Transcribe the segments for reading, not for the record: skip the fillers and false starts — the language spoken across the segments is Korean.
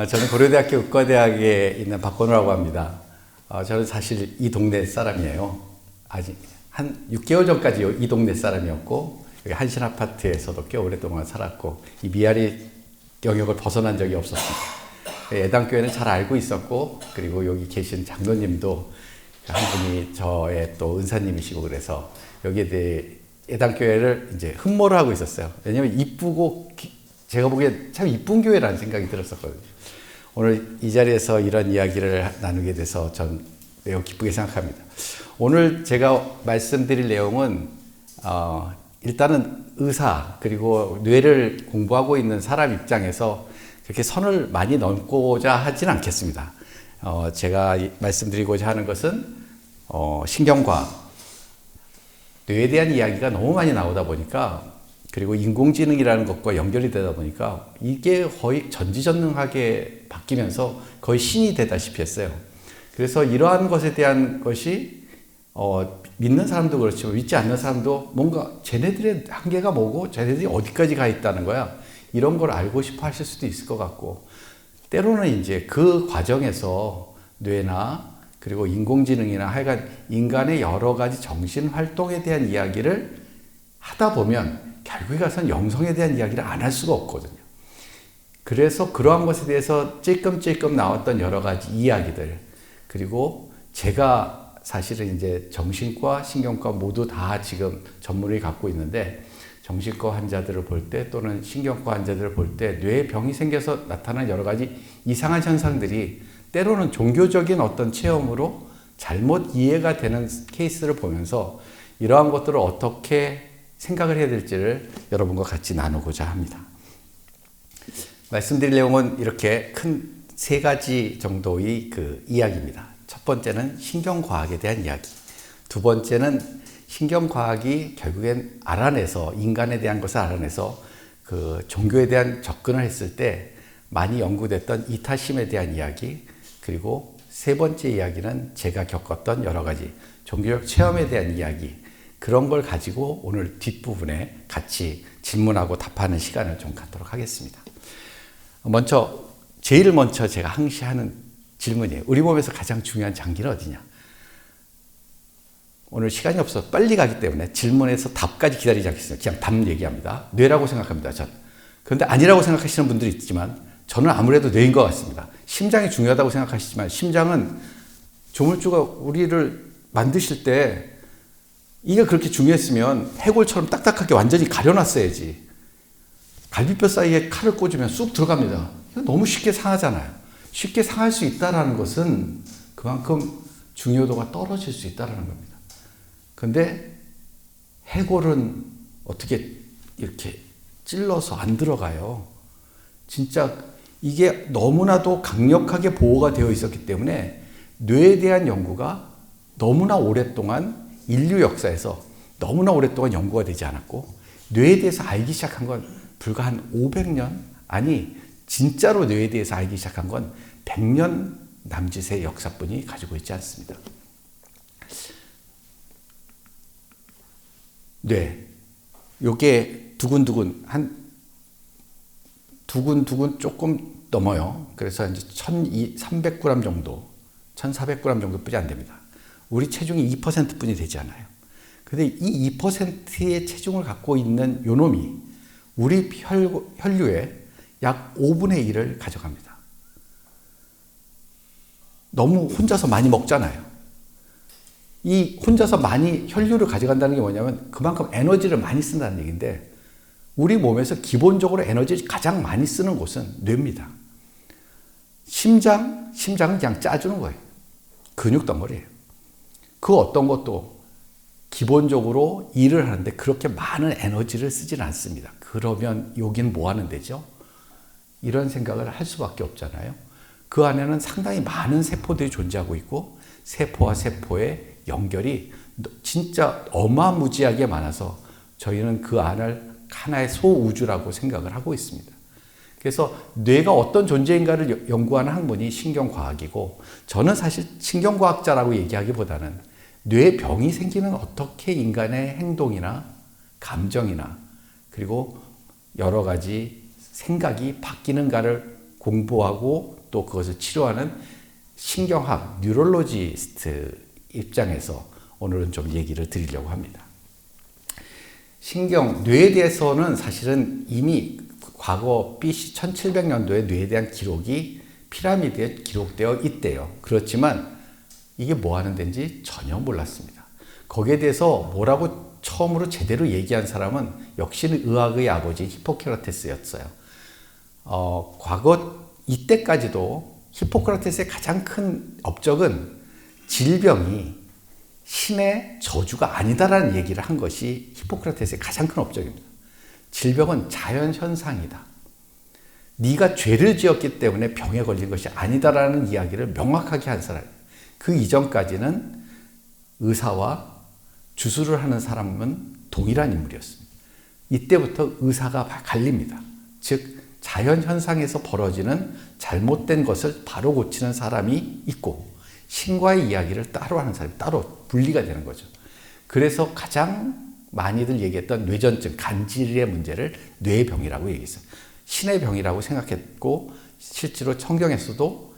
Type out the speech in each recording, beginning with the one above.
저는 고려대학교 의과대학에 있는 박건우라고 합니다. 저는 사실 이 동네 사람이에요. 아직 한 6개월 전까지 이 동네 사람이었고, 여기 한신아파트에서도 꽤 오랫동안 살았고, 이 미아리 영역을 벗어난 적이 없었습니다. 예당교회는 잘 알고 있었고, 그리고 여기 계신 장로님도 한 분이 저의 또 은사님이시고, 그래서 여기에 대해 예당교회를 이제 흠모를 하고 있었어요. 왜냐면 이쁘고, 제가 보기에 참 이쁜 교회라는 생각이 들었었거든요. 오늘 이 자리에서 이런 이야기를 나누게 돼서 전 매우 기쁘게 생각합니다. 오늘 제가 말씀드릴 내용은 일단은 의사 그리고 뇌를 공부하고 있는 사람 입장에서 그렇게 선을 많이 넘고자 하진 않겠습니다. 제가 말씀드리고자 하는 것은 신경과학, 뇌에 대한 이야기가 너무 많이 나오다 보니까, 그리고 인공지능이라는 것과 연결이 되다 보니까 이게 거의 전지전능하게 바뀌면서 거의 신이 되다시피 했어요. 그래서 이러한 것에 대한 것이 믿는 사람도 그렇지만 믿지 않는 사람도 뭔가 쟤네들의 한계가 뭐고 쟤네들이 어디까지 가 있다는 거야, 이런 걸 알고 싶어 하실 수도 있을 것 같고, 때로는 이제 그 과정에서 뇌나 그리고 인공지능이나 하여간 인간의 여러 가지 정신 활동에 대한 이야기를 하다 보면 결국에 가서는 영성에 대한 이야기를 안 할 수가 없거든요. 그래서 그러한 것에 대해서 찔끔찔끔 나왔던 여러 가지 이야기들, 그리고 제가 사실은 이제 정신과, 신경과 모두 다 지금 전문을 갖고 있는데, 정신과 환자들을 볼 때 또는 신경과 환자들을 볼 때 뇌에 병이 생겨서 나타난 여러 가지 이상한 현상들이 때로는 종교적인 어떤 체험으로 잘못 이해가 되는 케이스를 보면서 이러한 것들을 어떻게 생각을 해야 될지를 여러분과 같이 나누고자 합니다. 말씀드릴 내용은 이렇게 큰 세 가지 정도의 그 이야기입니다. 첫 번째는 신경과학에 대한 이야기. 두 번째는 신경과학이 결국엔 알아내서, 인간에 대한 것을 알아내서 그 종교에 대한 접근을 했을 때 많이 연구됐던 이타심에 대한 이야기. 그리고 세 번째 이야기는 제가 겪었던 여러 가지 종교적 체험에 대한 이야기. 그런 걸 가지고 오늘 뒷부분에 같이 질문하고 답하는 시간을 좀 갖도록 하겠습니다. 제일 먼저 제가 항시 하는 질문이에요. 우리 몸에서 가장 중요한 장기는 어디냐? 오늘 시간이 없어서 빨리 가기 때문에 질문에서 답까지 기다리지 않겠습니다. 그냥 답 얘기합니다. 뇌라고 생각합니다, 전. 그런데 아니라고 생각하시는 분들이 있지만 저는 아무래도 뇌인 것 같습니다. 심장이 중요하다고 생각하시지만 심장은 조물주가 우리를 만드실 때 이게 그렇게 중요했으면 해골처럼 딱딱하게 완전히 가려놨어야지. 갈비뼈 사이에 칼을 꽂으면 쑥 들어갑니다. 이거 너무 쉽게 상하잖아요. 쉽게 상할 수 있다는 것은 그만큼 중요도가 떨어질 수 있다는 겁니다. 근데 해골은 어떻게 이렇게 찔러서 안 들어가요. 진짜 이게 너무나도 강력하게 보호가 되어 있었기 때문에 뇌에 대한 연구가 너무나 오랫동안 인류 역사에서 너무나 오랫동안 연구가 되지 않았고, 뇌에 대해서 알기 시작한 건 불과 한 500년? 아니, 진짜로 뇌에 대해서 알기 시작한 건 100년 남짓의 역사뿐이 가지고 있지 않습니다. 뇌. 요게 두근두근 조금 넘어요. 그래서 이제 1300g 정도, 1400g 정도뿐이 안 됩니다. 우리 체중이 2%뿐이 되지 않아요. 근데 이 2%의 체중을 갖고 있는 요놈이 우리 혈류의 약 5분의 1을 가져갑니다. 너무 혼자서 많이 먹잖아요. 이 혼자서 많이 혈류를 가져간다는 게 뭐냐면 그만큼 에너지를 많이 쓴다는 얘기인데, 우리 몸에서 기본적으로 에너지를 가장 많이 쓰는 곳은 뇌입니다. 심장은 그냥 짜주는 거예요. 근육 덩어리예요. 그 어떤 것도 기본적으로 일을 하는데 그렇게 많은 에너지를 쓰진 않습니다. 그러면 여긴 뭐 하는 데죠? 이런 생각을 할 수밖에 없잖아요. 그 안에는 상당히 많은 세포들이 존재하고 있고, 세포와 세포의 연결이 진짜 어마무지하게 많아서 저희는 그 안을 하나의 소우주라고 생각을 하고 있습니다. 그래서 뇌가 어떤 존재인가를 연구하는 학문이 신경과학이고, 저는 사실 신경과학자라고 얘기하기보다는 뇌에 병이 생기면 어떻게 인간의 행동이나 감정이나 그리고 여러 가지 생각이 바뀌는가를 공부하고 또 그것을 치료하는 신경학, 뉴럴로지스트 입장에서 오늘은 좀 얘기를 드리려고 합니다. 뇌에 대해서는 사실은 이미 과거 BC 1700년도에 뇌에 대한 기록이 피라미드에 기록되어 있대요. 그렇지만 이게 뭐 하는 데인지 전혀 몰랐습니다. 거기에 대해서 뭐라고 처음으로 제대로 얘기한 사람은 역시 의학의 아버지 히포크라테스였어요. 과거 이때까지도 히포크라테스의 가장 큰 업적은 질병이 신의 저주가 아니다라는 얘기를 한 것이 히포크라테스의 가장 큰 업적입니다. 질병은 자연현상이다. 네가 죄를 지었기 때문에 병에 걸린 것이 아니다라는 이야기를 명확하게 한 사람. 그 이전까지는 의사와 주술을 하는 사람은 동일한 인물이었습니다. 이때부터 의사가 갈립니다. 즉 자연현상에서 벌어지는 잘못된 것을 바로 고치는 사람이 있고 신과의 이야기를 따로 하는 사람이 따로 분리가 되는 거죠. 그래서 가장 많이들 얘기했던 뇌전증, 간질의 문제를 뇌병이라고 얘기했어요. 신의 병이라고 생각했고 실제로 성경에서도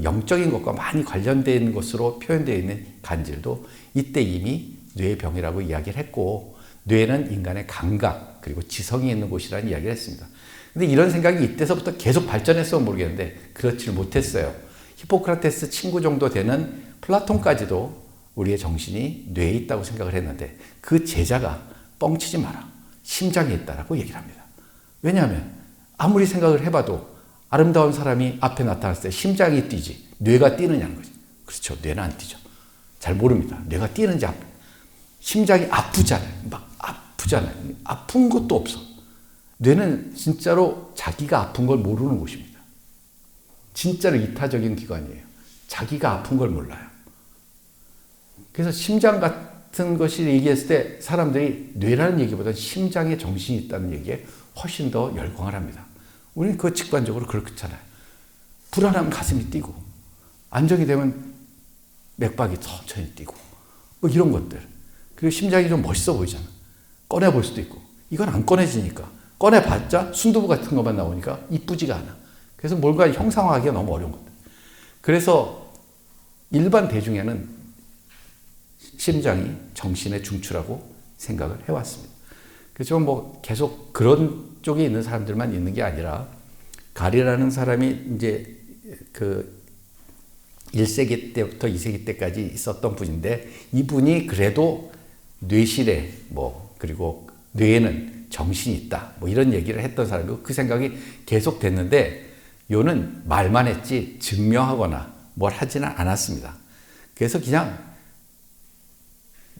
영적인 것과 많이 관련된 것으로 표현되어 있는 간질도 이때 이미 뇌병이라고 이야기를 했고 뇌는 인간의 감각 그리고 지성이 있는 곳이라는 이야기를 했습니다. 근데 이런 생각이 이때서부터 계속 발전했으면 모르겠는데 그렇지를 못했어요. 히포크라테스 친구 정도 되는 플라톤까지도 우리의 정신이 뇌에 있다고 생각을 했는데 그 제자가 뻥치지 마라. 심장에 있다라고 얘기를 합니다. 왜냐하면 아무리 생각을 해봐도 아름다운 사람이 앞에 나타났을 때 심장이 뛰지 뇌가 뛰느냐는 거죠. 그렇죠. 뇌는 안 뛰죠. 잘 모릅니다. 뇌가 뛰는지 심장이 아프잖아요. 막 아프잖아요. 아픈 것도 없어. 뇌는 진짜로 자기가 아픈 걸 모르는 곳입니다. 진짜로 이타적인 기관이에요. 자기가 아픈 걸 몰라요. 그래서 심장 같은 것이 얘기했을 때 사람들이 뇌라는 얘기보다 심장에 정신이 있다는 얘기에 훨씬 더 열광을 합니다. 우리는 그거 직관적으로 그렇잖아요. 불안하면 가슴이 뛰고 안정이 되면 맥박이 천천히 뛰고 뭐 이런 것들. 그리고 심장이 좀 멋있어 보이잖아. 꺼내볼 수도 있고. 이건 안 꺼내지니까. 꺼내봤자 순두부 같은 것만 나오니까 이쁘지가 않아. 그래서 뭔가 형상화하기가 너무 어려운 것들. 그래서 일반 대중에는 심장이 정신의 중추라고 생각을 해왔습니다. 그래서 뭐 계속 그런 쪽에 있는 사람들만 있는 게 아니라 가리라는 사람이 이제 그 1세기 때부터 2세기 때까지 있었던 분인데 이분이 그래도 뇌실에 그리고 뇌에는 정신이 있다 이런 얘기를 했던 사람이고 그 생각이 계속 됐는데 요는 말만 했지 증명하거나 뭘 하지는 않았습니다. 그래서 그냥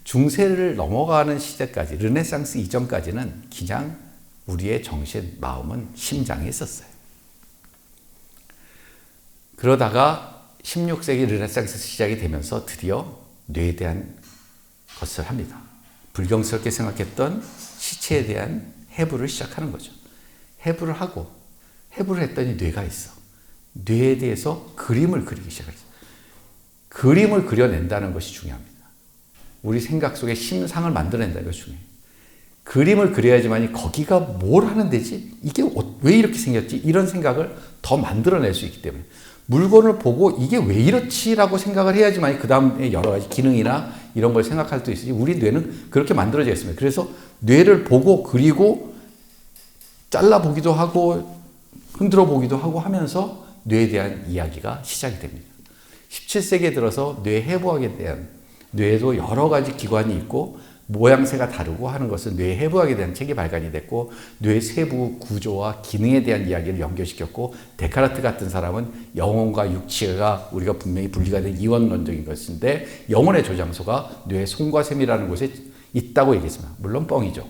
중세를 넘어가는 시대까지 르네상스 이전까지는 그냥 우리의 정신, 마음은 심장에 있었어요. 그러다가 16세기 르네상스 시작이 되면서 드디어 뇌에 대한 것을 합니다. 불경스럽게 생각했던 시체에 대한 해부를 시작하는 거죠. 해부를 했더니 뇌가 있어. 뇌에 대해서 그림을 그리기 시작했어요. 그림을 그려낸다는 것이 중요합니다. 우리 생각 속에 심상을 만들어낸다는 것이 중요해요. 그림을 그려야지만 거기가 뭘 하는 데지? 이게 왜 이렇게 생겼지? 이런 생각을 더 만들어낼 수 있기 때문에 물건을 보고 이게 왜 이렇지라고 생각을 해야지만 그 다음에 여러 가지 기능이나 이런 걸 생각할 수 있으니 우리 뇌는 그렇게 만들어져 있습니다. 그래서 뇌를 보고 그리고 잘라보기도 하고 흔들어 보기도 하고 하면서 뇌에 대한 이야기가 시작이 됩니다. 17세기에 들어서 뇌 해부학에 대한 뇌에도 여러 가지 기관이 있고 모양새가 다르고 하는 것은 뇌 해부학에 대한 책이 발간이 됐고 뇌 세부 구조와 기능에 대한 이야기를 연결시켰고 데카르트 같은 사람은 영혼과 육체가 우리가 분명히 분리가 된 이원론적인 것인데 영혼의 조장소가 뇌 손과 셈이라는 곳에 있다고 얘기했습니다. 물론 뻥이죠.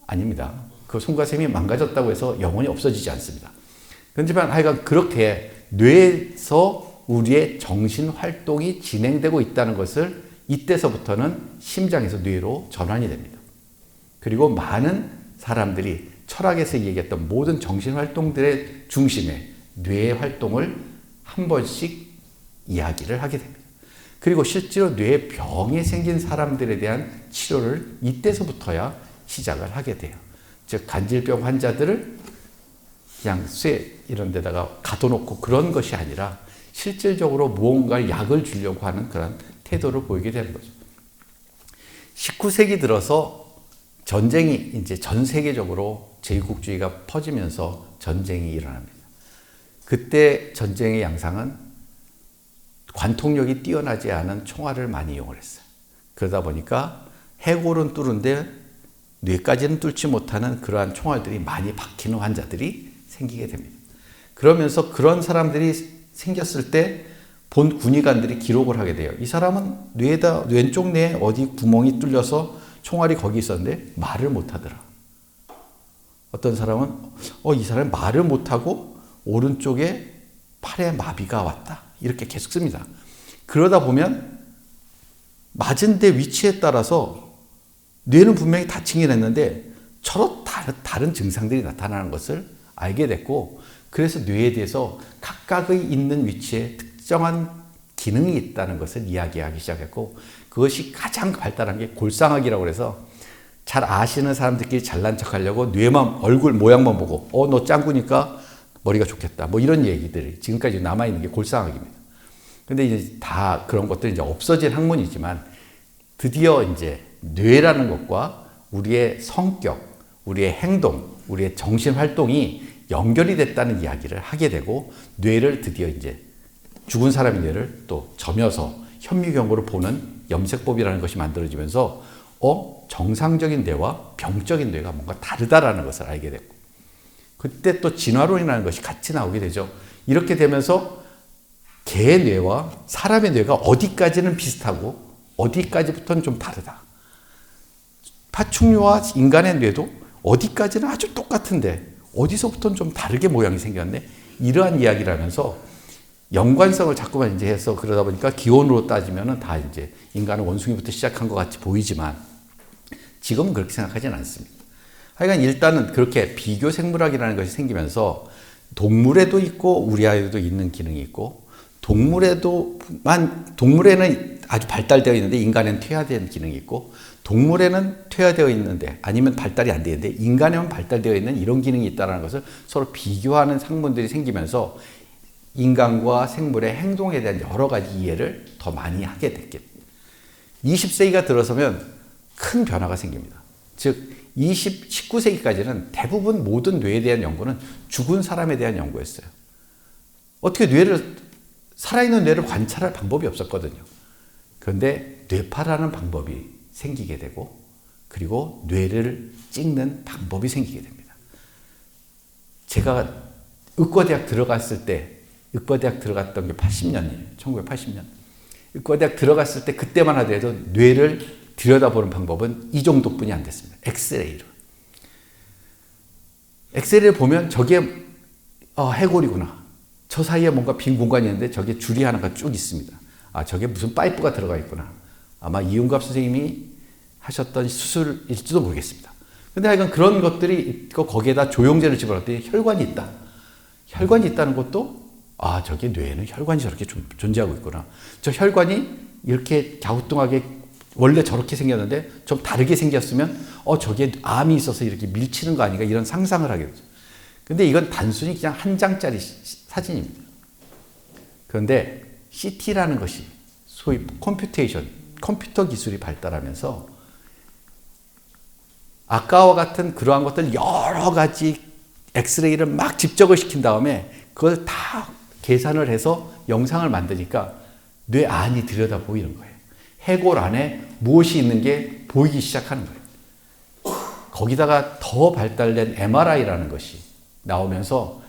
아닙니다. 그 손과 셈이 망가졌다고 해서 영혼이 없어지지 않습니다. 그렇지만 하여간 그렇게 뇌에서 우리의 정신 활동이 진행되고 있다는 것을 이때서부터는 심장에서 뇌로 전환이 됩니다. 그리고 많은 사람들이 철학에서 얘기했던 모든 정신활동들의 중심에 뇌의 활동을 한 번씩 이야기를 하게 됩니다. 그리고 실제로 뇌병이 생긴 사람들에 대한 치료를 이때서부터야 시작을 하게 돼요. 즉 간질병 환자들을 그냥 쇠 이런 데다가 가둬놓고 그런 것이 아니라 실질적으로 무언가 약을 주려고 하는 그런 태도를 보이게 되는 거죠. 19세기 들어서 전쟁이 이제 전 세계적으로 제국주의가 퍼지면서 전쟁이 일어납니다. 그때 전쟁의 양상은 관통력이 뛰어나지 않은 총알을 많이 이용을 했어요. 그러다 보니까 해골은 뚫은데 뇌까지는 뚫지 못하는 그러한 총알들이 많이 박히는 환자들이 생기게 됩니다. 그러면서 그런 사람들이 생겼을 때 본 군의관들이 기록을 하게 돼요. 이 사람은 왼쪽 뇌에 어디 구멍이 뚫려서 총알이 거기 있었는데 말을 못하더라. 어떤 사람은 이 사람이 말을 못하고 오른쪽에 팔에 마비가 왔다. 이렇게 계속 씁니다. 그러다 보면 맞은 데 위치에 따라서 뇌는 분명히 다치긴 했는데 서로 다른 증상들이 나타나는 것을 알게 됐고, 그래서 뇌에 대해서 각각의 있는 위치에 특정한 기능이 있다는 것을 이야기하기 시작했고, 그것이 가장 발달한 게 골상학이라고 해서 잘 아시는 사람들끼리 잘난 척하려고 뇌만 얼굴 모양만 보고 너 짱구니까 머리가 좋겠다 뭐 이런 얘기들이 지금까지 남아있는 게 골상학입니다. 근데 이제 다 그런 것들이 이제 없어진 학문이지만 드디어 이제 뇌라는 것과 우리의 성격, 우리의 행동, 우리의 정신 활동이 연결이 됐다는 이야기를 하게 되고, 뇌를 드디어 이제 죽은 사람의 뇌를 또 점여서 현미경으로 보는 염색법이라는 것이 만들어지면서 정상적인 뇌와 병적인 뇌가 뭔가 다르다라는 것을 알게 됐고, 그때 또 진화론이라는 것이 같이 나오게 되죠. 이렇게 되면서 개의 뇌와 사람의 뇌가 어디까지는 비슷하고 어디까지부터는 좀 다르다. 파충류와 인간의 뇌도 어디까지는 아주 똑같은데 어디서부터는 좀 다르게 모양이 생겼네. 이러한 이야기를 하면서 연관성을 자꾸만 이제 해서 그러다 보니까 기원으로 따지면은 다 이제 인간은 원숭이부터 시작한 것 같이 보이지만 지금은 그렇게 생각하지는 않습니다. 하여간 일단은 그렇게 비교 생물학이라는 것이 생기면서 동물에도 있고 우리 아이도 있는 기능이 있고, 동물에는 아주 발달되어 있는데 인간에는 퇴화된 기능이 있고, 동물에는 퇴화되어 있는데 아니면 발달이 안 되는데 인간에만 발달되어 있는 이런 기능이 있다는 것을 서로 비교하는 학문들이 생기면서 인간과 생물의 행동에 대한 여러 가지 이해를 더 많이 하게 됐겠죠. 20세기가 들어서면 큰 변화가 생깁니다. 즉 19세기까지는 대부분 모든 뇌에 대한 연구는 죽은 사람에 대한 연구였어요. 어떻게 살아있는 뇌를 관찰할 방법이 없었거든요. 그런데 뇌파라는 방법이 생기게 되고, 그리고 뇌를 찍는 방법이 생기게 됩니다. 제가 의과대학 들어갔을 때, 의과대학 들어갔던 게 80년이에요. 1980년. 의과대학 들어갔을 때 그때만 하더라도 뇌를 들여다보는 방법은 이 정도뿐이 안 됐습니다. 엑스레이로. 엑스레이를 보면 저게 해골이구나. 저 사이에 뭔가 빈 공간이 있는데 저게 줄이 하나가 쭉 있습니다. 저게 무슨 파이프가 들어가 있구나. 아마 이윤갑 선생님이 하셨던 수술일지도 모르겠습니다. 근데 하여간 그런 것들이 있고 거기에다 조영제를 집어넣었더니 혈관이 있다. 혈관이 있다는 것도 저게 뇌에는 혈관이 저렇게 존재하고 있구나. 저 혈관이 이렇게 갸우뚱하게 원래 저렇게 생겼는데 좀 다르게 생겼으면 저게 암이 있어서 이렇게 밀치는 거 아닌가 이런 상상을 하게 되죠. 근데 이건 단순히 그냥 한 장짜리 사진입니다. 그런데 CT라는 것이 소위 컴퓨터 기술이 발달하면서 아까와 같은 그러한 것들 여러 가지 엑스레이를 막 집적을 시킨 다음에 그걸 다 계산을 해서 영상을 만드니까 뇌 안이 들여다 보이는 거예요. 해골 안에 무엇이 있는 게 보이기 시작하는 거예요. 거기다가 더 발달된 MRI라는 것이 나오면서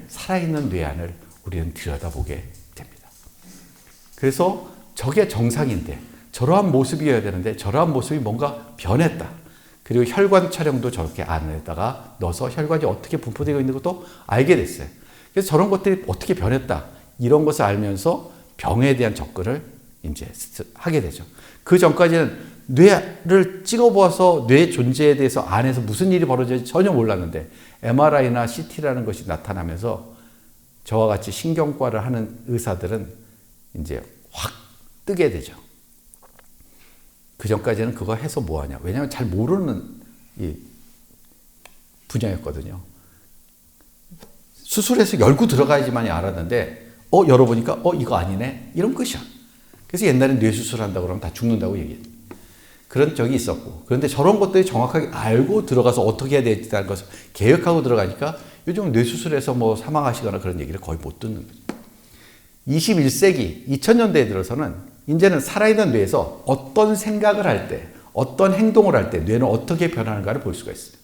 살아있는 뇌 안을 우리는 들여다보게 됩니다. 그래서 저게 정상인데 저러한 모습이어야 되는데 저러한 모습이 뭔가 변했다. 그리고 혈관 촬영도 저렇게 안에다가 넣어서 혈관이 어떻게 분포되어 있는 것도 알게 됐어요. 그래서 저런 것들이 어떻게 변했다. 이런 것을 알면서 병에 대한 접근을 이제 하게 되죠. 그 전까지는 뇌를 찍어보아서 뇌 존재에 대해서 안에서 무슨 일이 벌어질지 전혀 몰랐는데 MRI나 CT라는 것이 나타나면서 저와 같이 신경과를 하는 의사들은 이제 확 뜨게 되죠. 그 전까지는 그거 해서 뭐하냐. 왜냐하면 잘 모르는 이 분야였거든요. 수술해서 열고 들어가야지만이 알았는데 열어보니까 이거 아니네? 이런 끝이야. 그래서 옛날에 뇌수술한다고 그러면 다 죽는다고 얘기했죠. 그런 적이 있었고, 그런데 저런 것들이 정확하게 알고 들어가서 어떻게 해야 될지라는 것을 계획하고 들어가니까 요즘 뇌수술해서 뭐 사망하시거나 그런 얘기를 거의 못 듣는 거죠. 21세기 2000년대에 들어서는 이제는 살아있는 뇌에서 어떤 생각을 할 때, 어떤 행동을 할 때 뇌는 어떻게 변하는가를 볼 수가 있어요.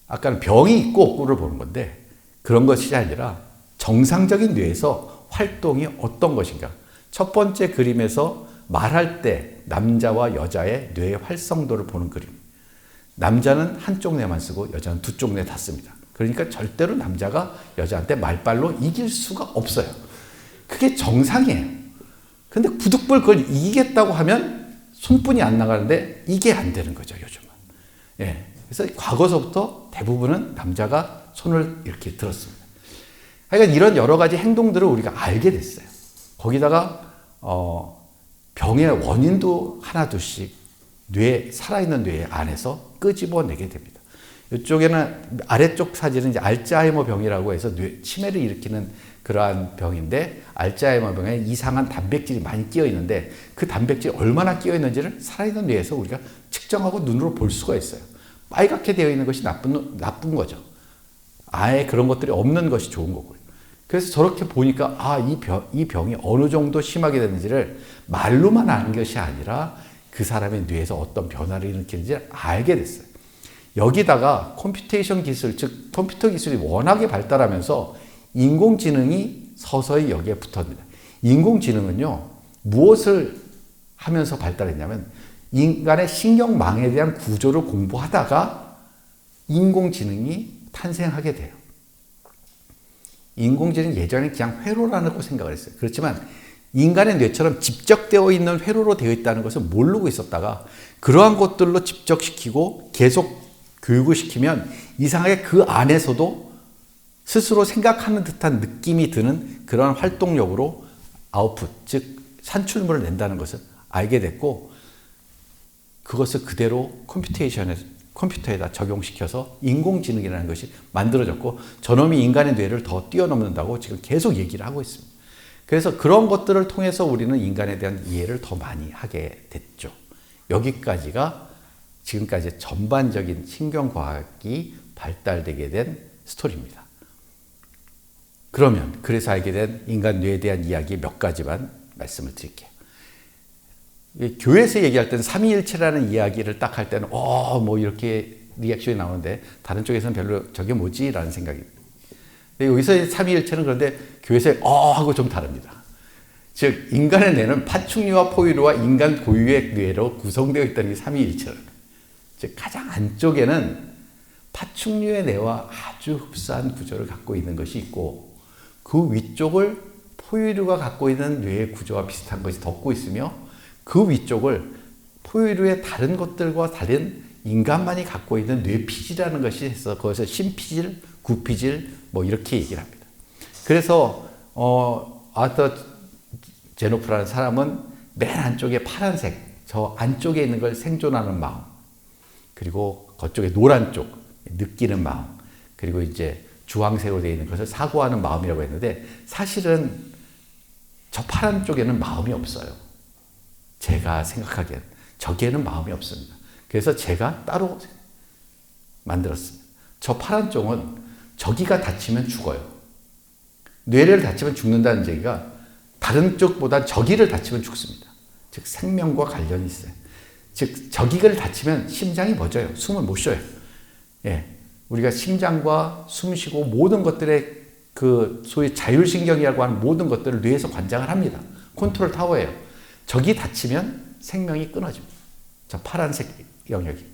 아까는 병이 있고 없고를 보는 건데 그런 것이 아니라 정상적인 뇌에서 활동이 어떤 것인가. 첫 번째 그림에서 말할 때 남자와 여자의 뇌의 활성도를 보는 그림. 남자는 한쪽 뇌만 쓰고 여자는 두 쪽 뇌 다 씁니다. 그러니까 절대로 남자가 여자한테 말빨로 이길 수가 없어요. 그게 정상이에요. 근데 부득불 그걸 이기겠다고 하면 손뿐이 안 나가는데 이게 안 되는 거죠, 요즘은. 예. 그래서 과거서부터 대부분은 남자가 손을 이렇게 들었습니다. 하여간 이런 여러 가지 행동들을 우리가 알게 됐어요. 거기다가 병의 원인도 하나둘씩 살아있는 뇌 안에서 끄집어내게 됩니다. 이쪽에는 아래쪽 사진은 이제 알츠하이머 병이라고 해서 치매를 일으키는 그러한 병인데, 알츠하이머 병에 이상한 단백질이 많이 끼어 있는데 그 단백질이 얼마나 끼어 있는지를 살아있는 뇌에서 우리가 측정하고 눈으로 볼 수가 있어요. 빨갛게 되어 있는 것이 나쁜 거죠. 아예 그런 것들이 없는 것이 좋은 거고요. 그래서 저렇게 보니까 이 병이 어느 정도 심하게 되는지를 말로만 아는 것이 아니라 그 사람의 뇌에서 어떤 변화를 일으키는지 알게 됐어요. 여기다가 컴퓨테이션 기술, 즉 컴퓨터 기술이 워낙에 발달하면서 인공지능이 서서히 여기에 붙었습니다. 인공지능은요, 무엇을 하면서 발달했냐면 인간의 신경망에 대한 구조를 공부하다가 인공지능이 탄생하게 돼요. 인공지능은 예전에 그냥 회로라고 생각을 했어요. 그렇지만 인간의 뇌처럼 집적되어 있는 회로로 되어 있다는 것을 모르고 있었다가 그러한 것들로 집적시키고 계속 교육을 시키면 이상하게 그 안에서도 스스로 생각하는 듯한 느낌이 드는 그런 활동력으로 아웃풋, 즉 산출물을 낸다는 것을 알게 됐고, 그것을 그대로 컴퓨터에다 적용시켜서 인공지능이라는 것이 만들어졌고, 저놈이 인간의 뇌를 더 뛰어넘는다고 지금 계속 얘기를 하고 있습니다. 그래서 그런 것들을 통해서 우리는 인간에 대한 이해를 더 많이 하게 됐죠. 여기까지가 지금까지 전반적인 신경과학이 발달되게 된 스토리입니다. 그러면 그래서 알게 된 인간 뇌에 대한 이야기 몇 가지만 말씀을 드릴게요. 교회에서 얘기할 때는 삼위일체라는 이야기를 딱 할 때는 뭐 이렇게 리액션이 나오는데 다른 쪽에서는 별로 저게 뭐지? 라는 생각이. 근데 여기서 삼위일체는 그런데 교회에서 하고 좀 다릅니다. 즉 인간의 뇌는 파충류와 포유류와 인간 고유의 뇌로 구성되어 있다는 게 삼위일체를. 즉 가장 안쪽에는 파충류의 뇌와 아주 흡사한 구조를 갖고 있는 것이 있고, 그 위쪽을 포유류가 갖고 있는 뇌의 구조와 비슷한 것이 덮고 있으며, 그 위쪽을 포유류의 다른 것들과 다른 인간만이 갖고 있는 뇌피질이라는 것이 있어 그것을 심피질, 구피질 뭐 이렇게 얘기를 합니다. 그래서 아터 제노프라는 사람은 맨 안쪽에 파란색, 저 안쪽에 있는 걸 생존하는 마음, 그리고 그쪽에 노란 쪽, 느끼는 마음, 그리고 이제 주황색으로 되어 있는 것을 사고하는 마음이라고 했는데, 사실은 저 파란 쪽에는 마음이 없어요. 제가 생각하기엔 저기에는 마음이 없습니다. 그래서 제가 따로 만들었습니다. 저 파란 쪽은 저기가 다치면 죽어요. 뇌를 다치면 죽는다는 얘기가 다른 쪽보다 저기를 다치면 죽습니다. 즉 생명과 관련이 있어요. 즉 저기를 다치면 심장이 멎어요. 숨을 못 쉬어요. 예, 우리가 심장과 숨쉬고 모든 것들의 그 소위 자율신경이라고 하는 모든 것들을 뇌에서 관장을 합니다. 컨트롤 타워예요. 저기 다치면 생명이 끊어집니다. 저 파란색 영역이.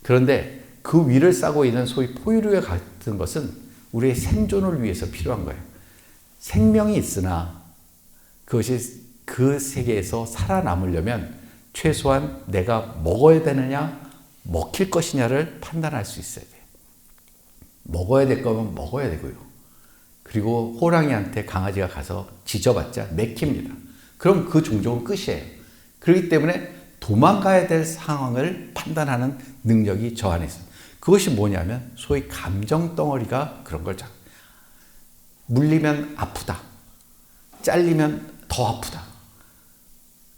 그런데 그 위를 싸고 있는 소위 포유류 같은 것은 우리의 생존을 위해서 필요한 거예요. 생명이 있으나 그것이 그 세계에서 살아남으려면 최소한 내가 먹어야 되느냐, 먹힐 것이냐를 판단할 수 있어야 돼요. 먹어야 될 거면 먹어야 되고요. 그리고 호랑이한테 강아지가 가서 짖어봤자 맥힙니다. 그럼 그 종족은 끝이에요. 그렇기 때문에 도망가야 될 상황을 판단하는 능력이 저 안에 있습니다. 그것이 뭐냐면 소위 감정 덩어리가 그런 걸 물리면 아프다. 잘리면 더 아프다.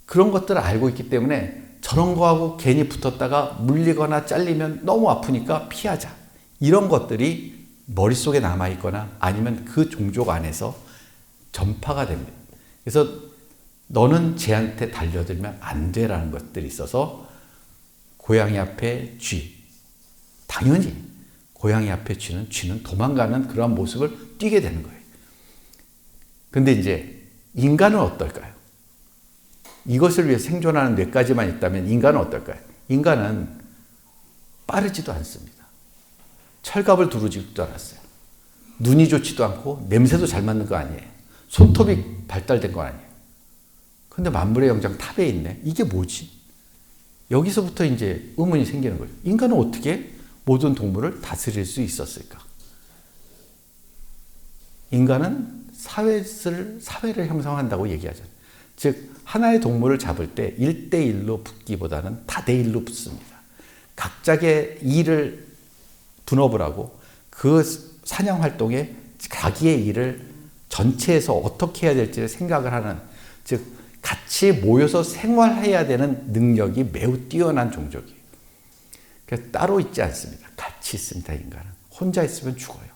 그런 것들을 알고 있기 때문에 저런 거하고 괜히 붙었다가 물리거나 잘리면 너무 아프니까 피하자. 이런 것들이 머릿속에 남아있거나 아니면 그 종족 안에서 전파가 됩니다. 그래서 너는 쟤한테 달려들면 안 돼라는 것들이 있어서 고양이 앞에 쥐. 당연히 고양이 앞에 쥐는 도망가는 그러한 모습을 띠게 되는 거예요. 근데 이제 인간은 어떨까요? 이것을 위해 생존하는 뇌까지만 있다면 인간은 어떨까요? 인간은 빠르지도 않습니다. 철갑을 두르지도 않았어요. 눈이 좋지도 않고 냄새도 잘 맡는 거 아니에요. 손톱이 발달된 거 아니에요. 근데 만물의 영장 탑에 있네. 이게 뭐지? 여기서부터 이제 의문이 생기는 거예요. 인간은 어떻게 모든 동물을 다스릴 수 있었을까? 인간은 사회를 형성한다고 얘기하잖아요. 즉 하나의 동물을 잡을 때 1대1로 붙기보다는 다대1로 붙습니다. 각자의 일을 분업을 하고 그 사냥 활동에 자기의 일을 전체에서 어떻게 해야 될지를 생각을 하는, 즉 같이 모여서 생활해야 되는 능력이 매우 뛰어난 종족이에요. 그래서 따로 있지 않습니다. 같이 있습니다. 인간은. 혼자 있으면 죽어요.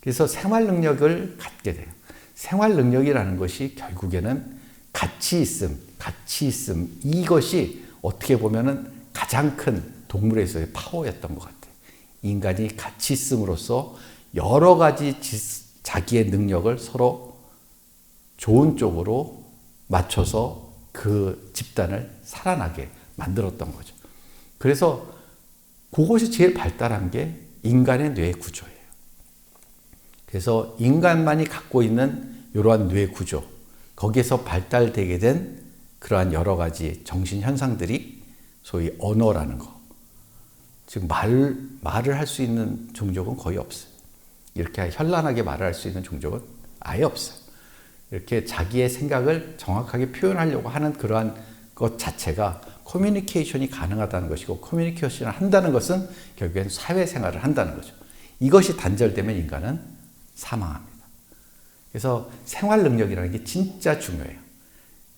그래서 생활 능력을 갖게 돼요. 생활 능력이라는 것이 결국에는 같이 있음, 이것이 어떻게 보면은 가장 큰 동물에서의 파워였던 것 같아요. 인간이 같이 있음으로써 여러 가지 자기의 능력을 서로 좋은 쪽으로 맞춰서 그 집단을 살아나게 만들었던 거죠. 그래서 그것이 제일 발달한 게 인간의 뇌 구조예요. 그래서 인간만이 갖고 있는 이러한 뇌 구조, 거기에서 발달되게 된 그러한 여러 가지 정신 현상들이 소위 언어라는 거. 즉 말을 할 수 있는 종족은 거의 없어요. 이렇게 현란하게 말을 할 수 있는 종족은 아예 없어요. 이렇게 자기의 생각을 정확하게 표현하려고 하는 그러한 것 자체가 커뮤니케이션이 가능하다는 것이고, 커뮤니케이션을 한다는 것은 결국엔 사회생활을 한다는 거죠. 이것이 단절되면 인간은 사망합니다. 그래서 생활 능력이라는 게 진짜 중요해요.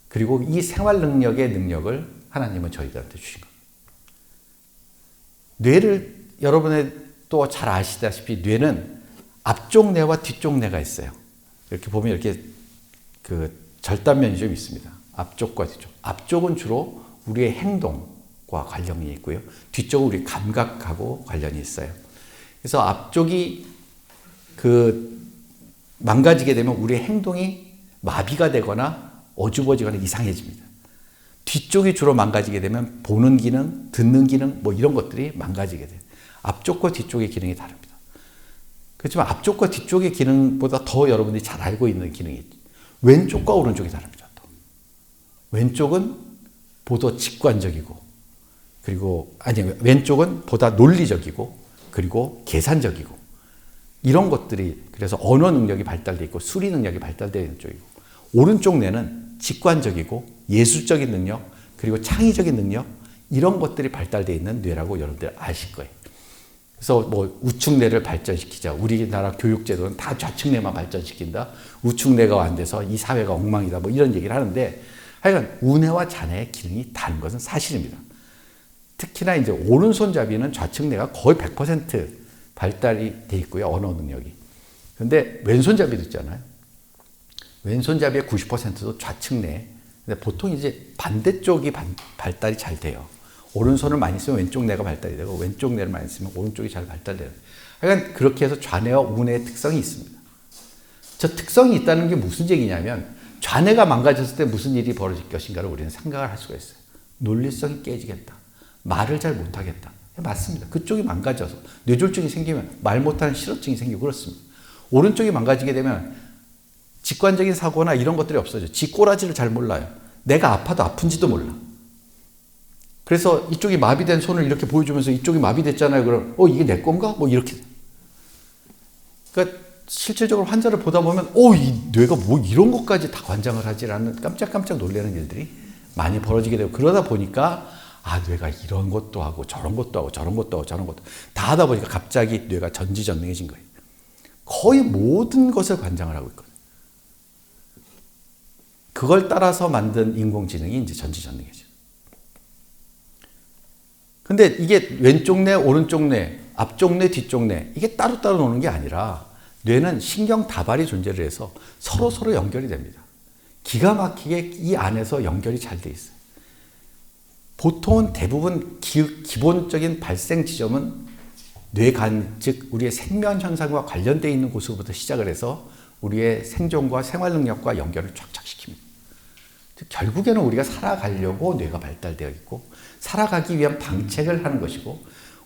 그리고 이 생활 능력의 능력을 하나님은 저희들한테 주신 겁니다. 뇌를 여러분의 또 잘 아시다시피 뇌는 앞쪽 뇌와 뒤쪽 뇌가 있어요. 이렇게 보면 이렇게 그 절단면이 좀 있습니다. 앞쪽과 뒤쪽. 앞쪽은 주로 우리의 행동과 관련이 있고요. 뒤쪽은 우리 감각하고 관련이 있어요. 그래서 앞쪽이 망가지게 되면 우리의 행동이 마비가 되거나 어주버지거나 이상해집니다. 뒤쪽이 주로 망가지게 되면 보는 기능, 듣는 기능, 뭐 이런 것들이 망가지게 돼요. 앞쪽과 뒤쪽의 기능이 다릅니다. 그렇지만 앞쪽과 뒤쪽의 기능보다 더 여러분들이 잘 알고 있는 기능이 있죠. 왼쪽과 오른쪽이 다릅니다. 또. 왼쪽은 보다 직관적이고, 왼쪽은 보다 논리적이고, 그리고 계산적이고, 이런 것들이, 그래서 언어 능력이 발달되어 있고 수리 능력이 발달되어 있는 쪽이고, 오른쪽 뇌는 직관적이고 예술적인 능력, 그리고 창의적인 능력, 이런 것들이 발달되어 있는 뇌라고 여러분들 아실 거예요. 그래서 뭐 우측뇌를 발전시키자. 우리나라 교육제도는 다 좌측뇌만 발전시킨다. 우측뇌가 안 돼서 이 사회가 엉망이다. 뭐 이런 얘기를 하는데, 하여간 우뇌와 좌뇌의 기능이 다른 것은 사실입니다. 특히나 이제 오른손잡이는 좌측뇌가 거의 100% 발달이 돼 있고요. 언어 능력이. 근데 왼손잡이도 있잖아요. 왼손잡이의 90%도 좌측뇌. 근데 보통 이제 반대쪽이 발달이 잘 돼요. 오른손을 많이 쓰면 왼쪽 뇌가 발달이 되고, 왼쪽 뇌를 많이 쓰면 오른쪽이 잘 발달돼요. 그러니까 그렇게 해서 좌뇌와 우뇌의 특성이 있습니다. 저 특성이 있다는 게 무슨 얘기냐면, 좌뇌가 망가졌을 때 무슨 일이 벌어질 것인가를 우리는 생각을 할 수가 있어요. 논리성이 깨지겠다. 말을 잘 못하겠다. 맞습니다. 그쪽이 망가져서 뇌졸중이 생기면 말 못하는 실어증이 생기고 그렇습니다. 오른쪽이 망가지게 되면 직관적인 사고나 이런 것들이 없어져요. 지 꼬라지를 잘 몰라요. 내가 아파도 아픈지도 몰라. 그래서 이쪽이 마비된 손을 이렇게 보여주면서 이쪽이 마비됐잖아요. 그럼 이게 내 건가? 뭐 이렇게. 그러니까 실질적으로 환자를 보다 보면 이 뇌가 뭐 이런 것까지 다 관장을 하지라는 깜짝깜짝 놀라는 일들이 많이 벌어지게 되고, 그러다 보니까 뇌가 이런 것도 하고 저런 것도 하고 저런 것도 하고 저런 것도 다 하다 보니까 갑자기 뇌가 전지전능해진 거예요. 거의 모든 것을 관장을 하고 있거든요. 그걸 따라서 만든 인공지능이 이제 전지전능이죠. 근데 이게 왼쪽 뇌, 오른쪽 뇌, 앞쪽 뇌, 뒤쪽 뇌 이게 따로따로 노는 게 아니라 뇌는 신경 다발이 존재를 해서 서로 연결이 됩니다. 기가 막히게 이 안에서 연결이 잘 돼 있어요. 보통은 대부분 기본적인 발생 지점은 뇌간, 즉 우리의 생명 현상과 관련되어 있는 곳으로부터 시작을 해서 우리의 생존과 생활 능력과 연결을 쫙쫙 시킵니다. 즉 결국에는 우리가 살아가려고 뇌가 발달되어 있고 살아가기 위한 방책을 하는 것이고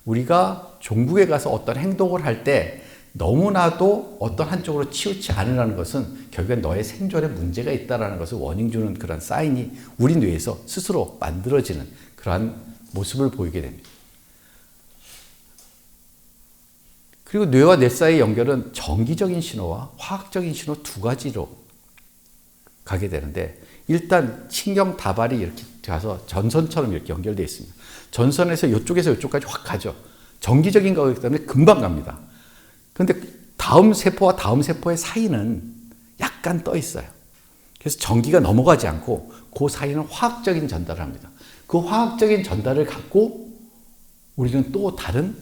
우리가 종국에 가서 어떤 행동을 할 때 너무나도 어떤 한쪽으로 치우치 않으라는 것은 결국엔 너의 생존에 문제가 있다는 것을 워닝 주는 그런 사인이 우리 뇌에서 스스로 만들어지는 그러한 모습을 보이게 됩니다. 그리고 뇌와 뇌 사이의 연결은 정기적인 신호와 화학적인 신호 두 가지로 가게 되는데 일단 신경 다발이 이렇게 가서 전선처럼 이렇게 연결되어 있습니다. 전선에서 이쪽에서 이쪽까지 확 가죠. 정기적인 거기 때문에 금방 갑니다. 그런데 다음 세포와 다음 세포의 사이는 약간 떠 있어요. 그래서 전기가 넘어가지 않고 그 사이는 화학적인 전달을 합니다. 그 화학적인 전달을 갖고 우리는 또 다른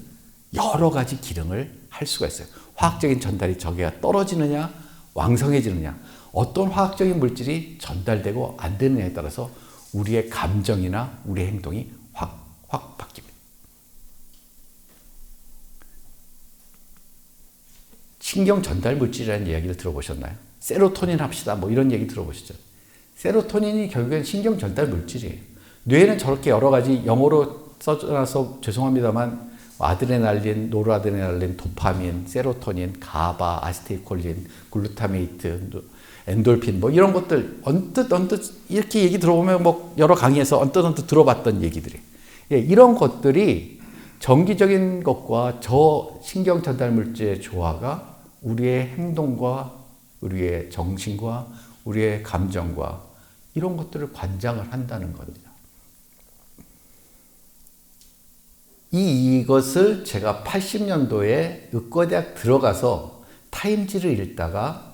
여러 가지 기능을 할 수가 있어요. 화학적인 전달이 저기가 떨어지느냐 왕성해지느냐 어떤 화학적인 물질이 전달되고 안 되느냐에 따라서 우리의 감정이나 우리의 행동이 확 바뀝니다. 신경 전달 물질이라는 이야기를 들어보셨나요? 세로토닌 합시다 뭐 이런 얘기 들어보셨죠? 세로토닌이 결국엔 신경 전달 물질이에요. 뇌에는 저렇게 여러 가지 영어로 써놔서 죄송합니다만 아드레날린, 노르아드레날린, 도파민, 세로토닌, 가바, 아세틸콜린, 글루타메이트, 엔돌핀 뭐 이런 것들 언뜻 이렇게 얘기 들어보면 뭐 여러 강의에서 언뜻 들어봤던 얘기들이 이런 것들이 정기적인 것과 저 신경 전달 물질의 조화가 우리의 행동과 우리의 정신과 우리의 감정과 이런 것들을 관장을 한다는 겁니다. 이것을 제가 80년도에 의과대학 들어가서 타임지를 읽다가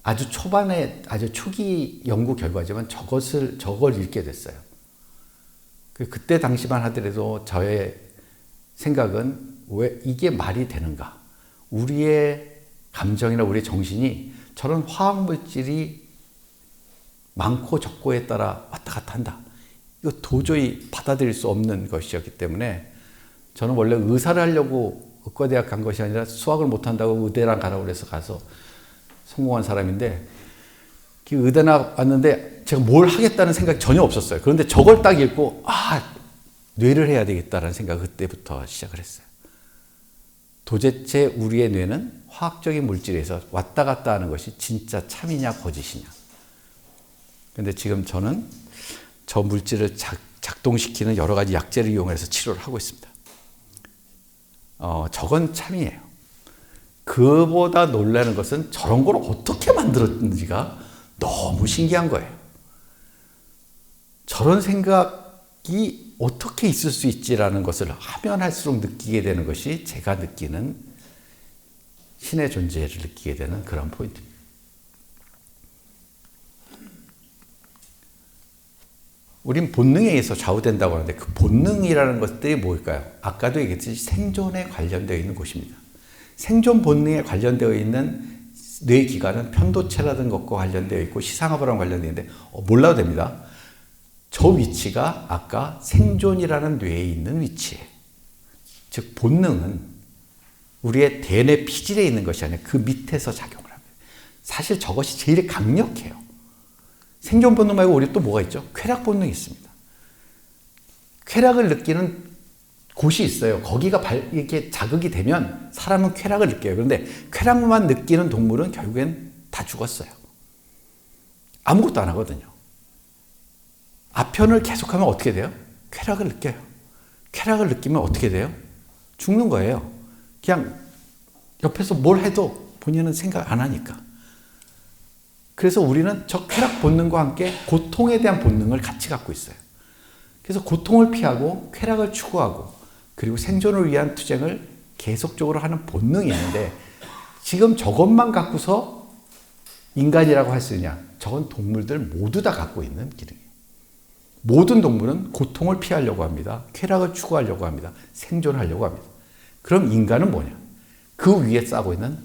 아주 초반에 아주 초기 연구 결과지만 저걸 읽게 됐어요. 그때 당시만 하더라도 저의 생각은 왜 이게 말이 되는가? 우리의 감정이나 우리의 정신이 저런 화학물질이 많고 적고에 따라 왔다 갔다 한다. 이거 도저히 받아들일 수 없는 것이었기 때문에 저는 원래 의사를 하려고 의과대학 간 것이 아니라 수학을 못한다고 의대랑 가라고 그래서 가서 성공한 사람인데 그 의대 나왔는데 제가 뭘 하겠다는 생각이 전혀 없었어요. 그런데 저걸 딱 읽고 뇌를 해야 되겠다는 생각을 그때부터 시작을 했어요. 도대체 우리의 뇌는 화학적인 물질에서 왔다 갔다 하는 것이 진짜 참이냐 거짓이냐. 그런데 지금 저는 저 물질을 작동시키는 여러 가지 약재를 이용해서 치료를 하고 있습니다. 저건 참이에요. 그보다 놀라는 것은 저런 걸 어떻게 만들었는지가 너무 신기한 거예요. 저런 생각이 어떻게 있을 수 있지라는 것을 하면 할수록 느끼게 되는 것이 제가 느끼는 신의 존재를 느끼게 되는 그런 포인트입니다. 우린 본능에 의해서 좌우된다고 하는데 그 본능이라는 것들이 뭘까요? 아까도 얘기했듯이 생존에 관련되어 있는 곳입니다. 생존 본능에 관련되어 있는 뇌기관은 편도체라는 것과 관련되어 있고 시상하부랑 관련되어 있는데 몰라도 됩니다. 저 위치가 아까 생존이라는 뇌에 있는 위치예요. 즉 본능은 우리의 대뇌 피질에 있는 것이 아니라 그 밑에서 작용을 합니다. 사실 저것이 제일 강력해요. 생존 본능 말고 우리 또 뭐가 있죠? 쾌락 본능이 있습니다. 쾌락을 느끼는 곳이 있어요. 거기가 이렇게 자극이 되면 사람은 쾌락을 느껴요. 그런데 쾌락만 느끼는 동물은 결국엔 다 죽었어요. 아무것도 안 하거든요. 아편을 계속하면 어떻게 돼요? 쾌락을 느껴요. 쾌락을 느끼면 어떻게 돼요? 죽는 거예요. 그냥 옆에서 뭘 해도 본인은 생각 안 하니까. 그래서 우리는 저 쾌락 본능과 함께 고통에 대한 본능을 같이 갖고 있어요. 그래서 고통을 피하고 쾌락을 추구하고 그리고 생존을 위한 투쟁을 계속적으로 하는 본능이 있는데 지금 저것만 갖고서 인간이라고 할 수 있냐? 저건 동물들 모두 다 갖고 있는 기능이에요. 모든 동물은 고통을 피하려고 합니다. 쾌락을 추구하려고 합니다. 생존하려고 합니다. 그럼 인간은 뭐냐? 그 위에 싸고 있는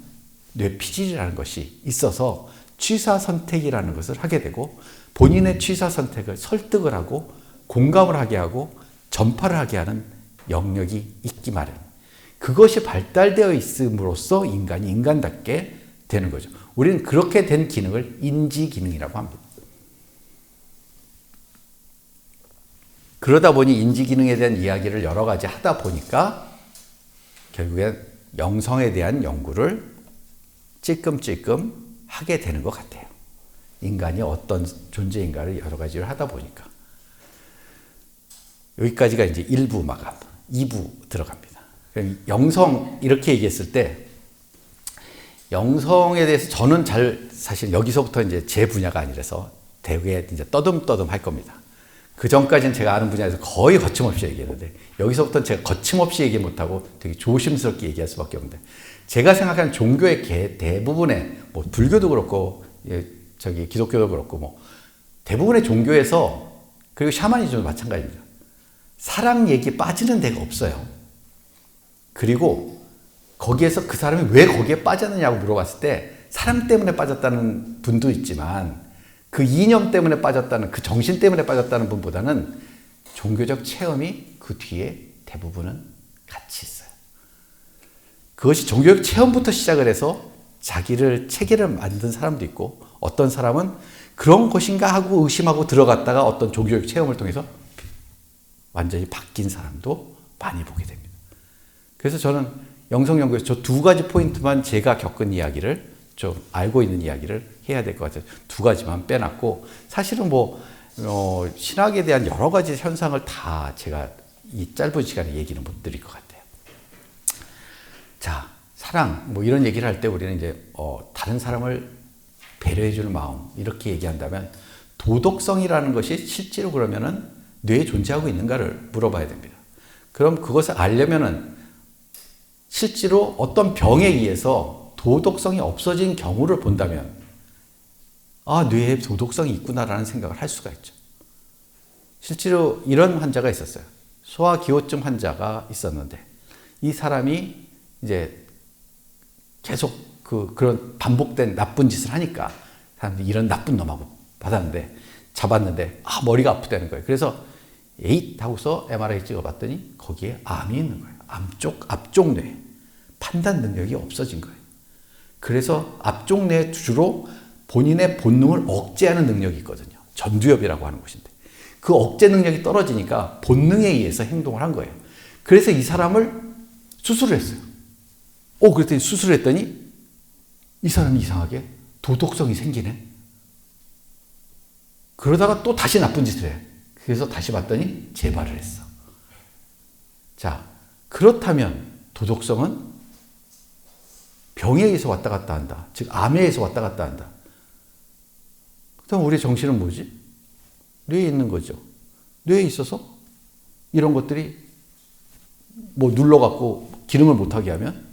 뇌피질이라는 것이 있어서 취사선택이라는 것을 하게 되고 본인의 취사선택을 설득을 하고 공감을 하게 하고 전파를 하게 하는 영역이 있기 마련입니다. 그것이 발달되어 있음으로써 인간이 인간답게 되는 거죠. 우리는 그렇게 된 기능을 인지기능이라고 합니다. 그러다 보니 인지기능에 대한 이야기를 여러 가지 하다 보니까 결국엔 영성에 대한 연구를 찔끔찔끔 하게 되는 것 같아요. 인간이 어떤 존재인가를 여러 가지를 하다 보니까. 여기까지가 이제 1부 마감, 2부 들어갑니다. 영성 이렇게 얘기했을 때 영성에 대해서 저는 사실 여기서부터 이제 제 분야가 아니라서 되게 이제 떠듬떠듬 할 겁니다. 그 전까지는 제가 아는 분야에서 거의 거침없이 얘기했는데 여기서부터는 제가 거침없이 얘기 못하고 되게 조심스럽게 얘기할 수밖에 없는데 제가 생각하는 종교의 대부분의 뭐 불교도 그렇고 기독교도 그렇고 뭐 대부분의 종교에서 그리고 샤머니즘도 마찬가지입니다. 사랑 얘기 빠지는 데가 없어요. 그리고 거기에서 그 사람이 왜 거기에 빠졌느냐고 물어봤을 때 사랑 때문에 빠졌다는 분도 있지만 그 이념 때문에 빠졌다는 그 정신 때문에 빠졌다는 분보다는 종교적 체험이 그 뒤에 대부분은 같이 있어요. 그것이 종교적 체험부터 시작을 해서 자기를 체계를 만든 사람도 있고 어떤 사람은 그런 것인가 하고 의심하고 들어갔다가 어떤 종교적 체험을 통해서 완전히 바뀐 사람도 많이 보게 됩니다. 그래서 저는 영성연구에서 저 두 가지 포인트만 제가 겪은 이야기를 좀 알고 있는 이야기를 해야 될 것 같아요. 두 가지만 빼놨고 사실은 신학에 대한 여러 가지 현상을 다 제가 이 짧은 시간에 얘기는 못 드릴 것 같아요. 자, 사랑 이런 얘기를 할 때 우리는 이제 다른 사람을 배려해 주는 마음 이렇게 얘기한다면 도덕성이라는 것이 실제로 그러면은 뇌에 존재하고 있는가를 물어봐야 됩니다. 그럼 그것을 알려면은 실제로 어떤 병에 의해서 도덕성이 없어진 경우를 본다면 뇌에 도덕성이 있구나라는 생각을 할 수가 있죠. 실제로 이런 환자가 있었어요. 소화기호증 환자가 있었는데 이 사람이 이제 계속 그런 반복된 나쁜 짓을 하니까 사람들이 이런 나쁜 놈하고 잡았는데 머리가 아프다는 거예요. 그래서 에잇 하고서 MRI 찍어봤더니 거기에 암이 있는 거예요. 앞쪽 뇌 판단 능력이 없어진 거예요. 그래서 앞쪽 뇌 주로 본인의 본능을 억제하는 능력이 있거든요. 전두엽이라고 하는 곳인데 그 억제 능력이 떨어지니까 본능에 의해서 행동을 한 거예요. 그래서 이 사람을 수술을 했어요. 그랬더니 수술을 했더니 이 사람이 이상하게 도덕성이 생기네. 그러다가 또 다시 나쁜 짓을 해. 그래서 다시 봤더니 재발을 했어. 자, 그렇다면 도덕성은 병에 의해서 왔다 갔다 한다. 즉 암에 의해서 왔다 갔다 한다. 그럼 우리 정신은 뭐지? 뇌에 있는 거죠. 뇌에 있어서 이런 것들이 눌러갖고 기능을 못하게 하면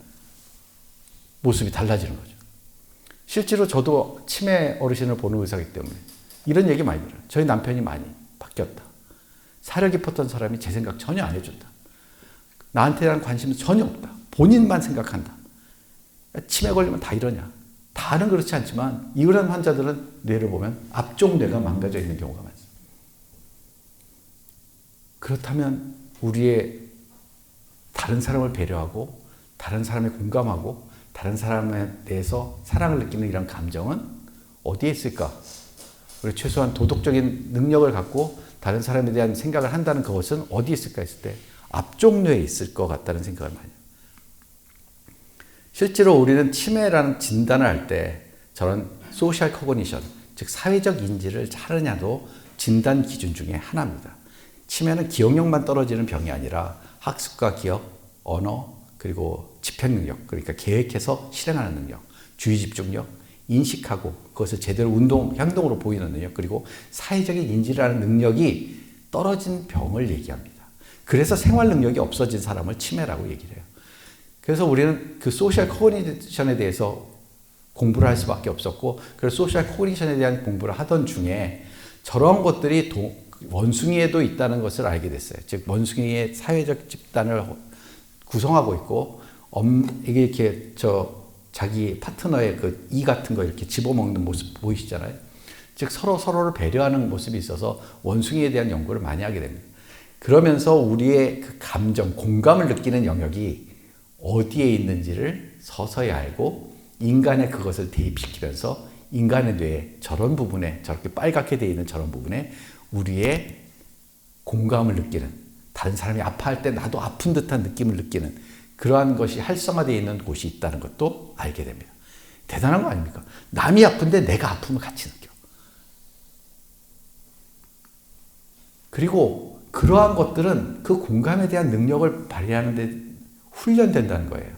모습이 달라지는 거죠. 실제로 저도 치매 어르신을 보는 의사이기 때문에 이런 얘기 많이 들어요. 저희 남편이 많이 바뀌었다. 사려 깊었던 사람이 제 생각 전혀 안 해준다. 나한테 대한 관심은 전혀 없다. 본인만 생각한다. 치매 걸리면 다 이러냐. 다는 그렇지 않지만 이런 환자들은 뇌를 보면 앞쪽 뇌가 망가져 있는 경우가 많습니다. 그렇다면 우리의 다른 사람을 배려하고 다른 사람에 공감하고 다른 사람에 대해서 사랑을 느끼는 이런 감정은 어디에 있을까? 우리 최소한 도덕적인 능력을 갖고 다른 사람에 대한 생각을 한다는 그것은 어디에 있을까 했을 때 앞쪽 뇌에 있을 것 같다는 생각을 많이 해요. 실제로 우리는 치매라는 진단을 할 때 저런 소셜 커그니션, 즉 사회적 인지를 하느냐도 진단 기준 중에 하나입니다. 치매는 기억력만 떨어지는 병이 아니라 학습과 기억, 언어, 그리고 집행 능력, 그러니까 계획해서 실행하는 능력, 주의 집중력, 인식하고 그것을 제대로 행동으로 보이는 능력, 그리고 사회적인 인지라는 능력이 떨어진 병을 얘기합니다. 그래서 생활 능력이 없어진 사람을 치매라고 얘기를 해요. 그래서 우리는 그 소셜 코그니션에 대해서 공부를 할 수밖에 없었고, 그래서 소셜 코그니션에 대한 공부를 하던 중에 저런 것들이 원숭이에도 있다는 것을 알게 됐어요. 즉 원숭이의 사회적 집단을 구성하고 있고, 이게 이렇게 자기 파트너의 그 이 같은 거 이렇게 집어먹는 모습 보이시잖아요. 즉 서로를 배려하는 모습이 있어서 원숭이에 대한 연구를 많이 하게 됩니다. 그러면서 우리의 그 감정, 공감을 느끼는 영역이 어디에 있는지를 서서히 알고 인간의 그것을 대입시키면서 인간의 뇌에 저런 부분에, 저렇게 빨갛게 되어 있는 저런 부분에 우리의 공감을 느끼는, 다른 사람이 아파할 때 나도 아픈 듯한 느낌을 느끼는 그러한 것이 활성화되어 있는 곳이 있다는 것도 알게 됩니다. 대단한 거 아닙니까? 남이 아픈데 내가 아픔을 같이 느껴. 그리고 그러한 것들은 그 공감에 대한 능력을 발휘하는 데 훈련된다는 거예요.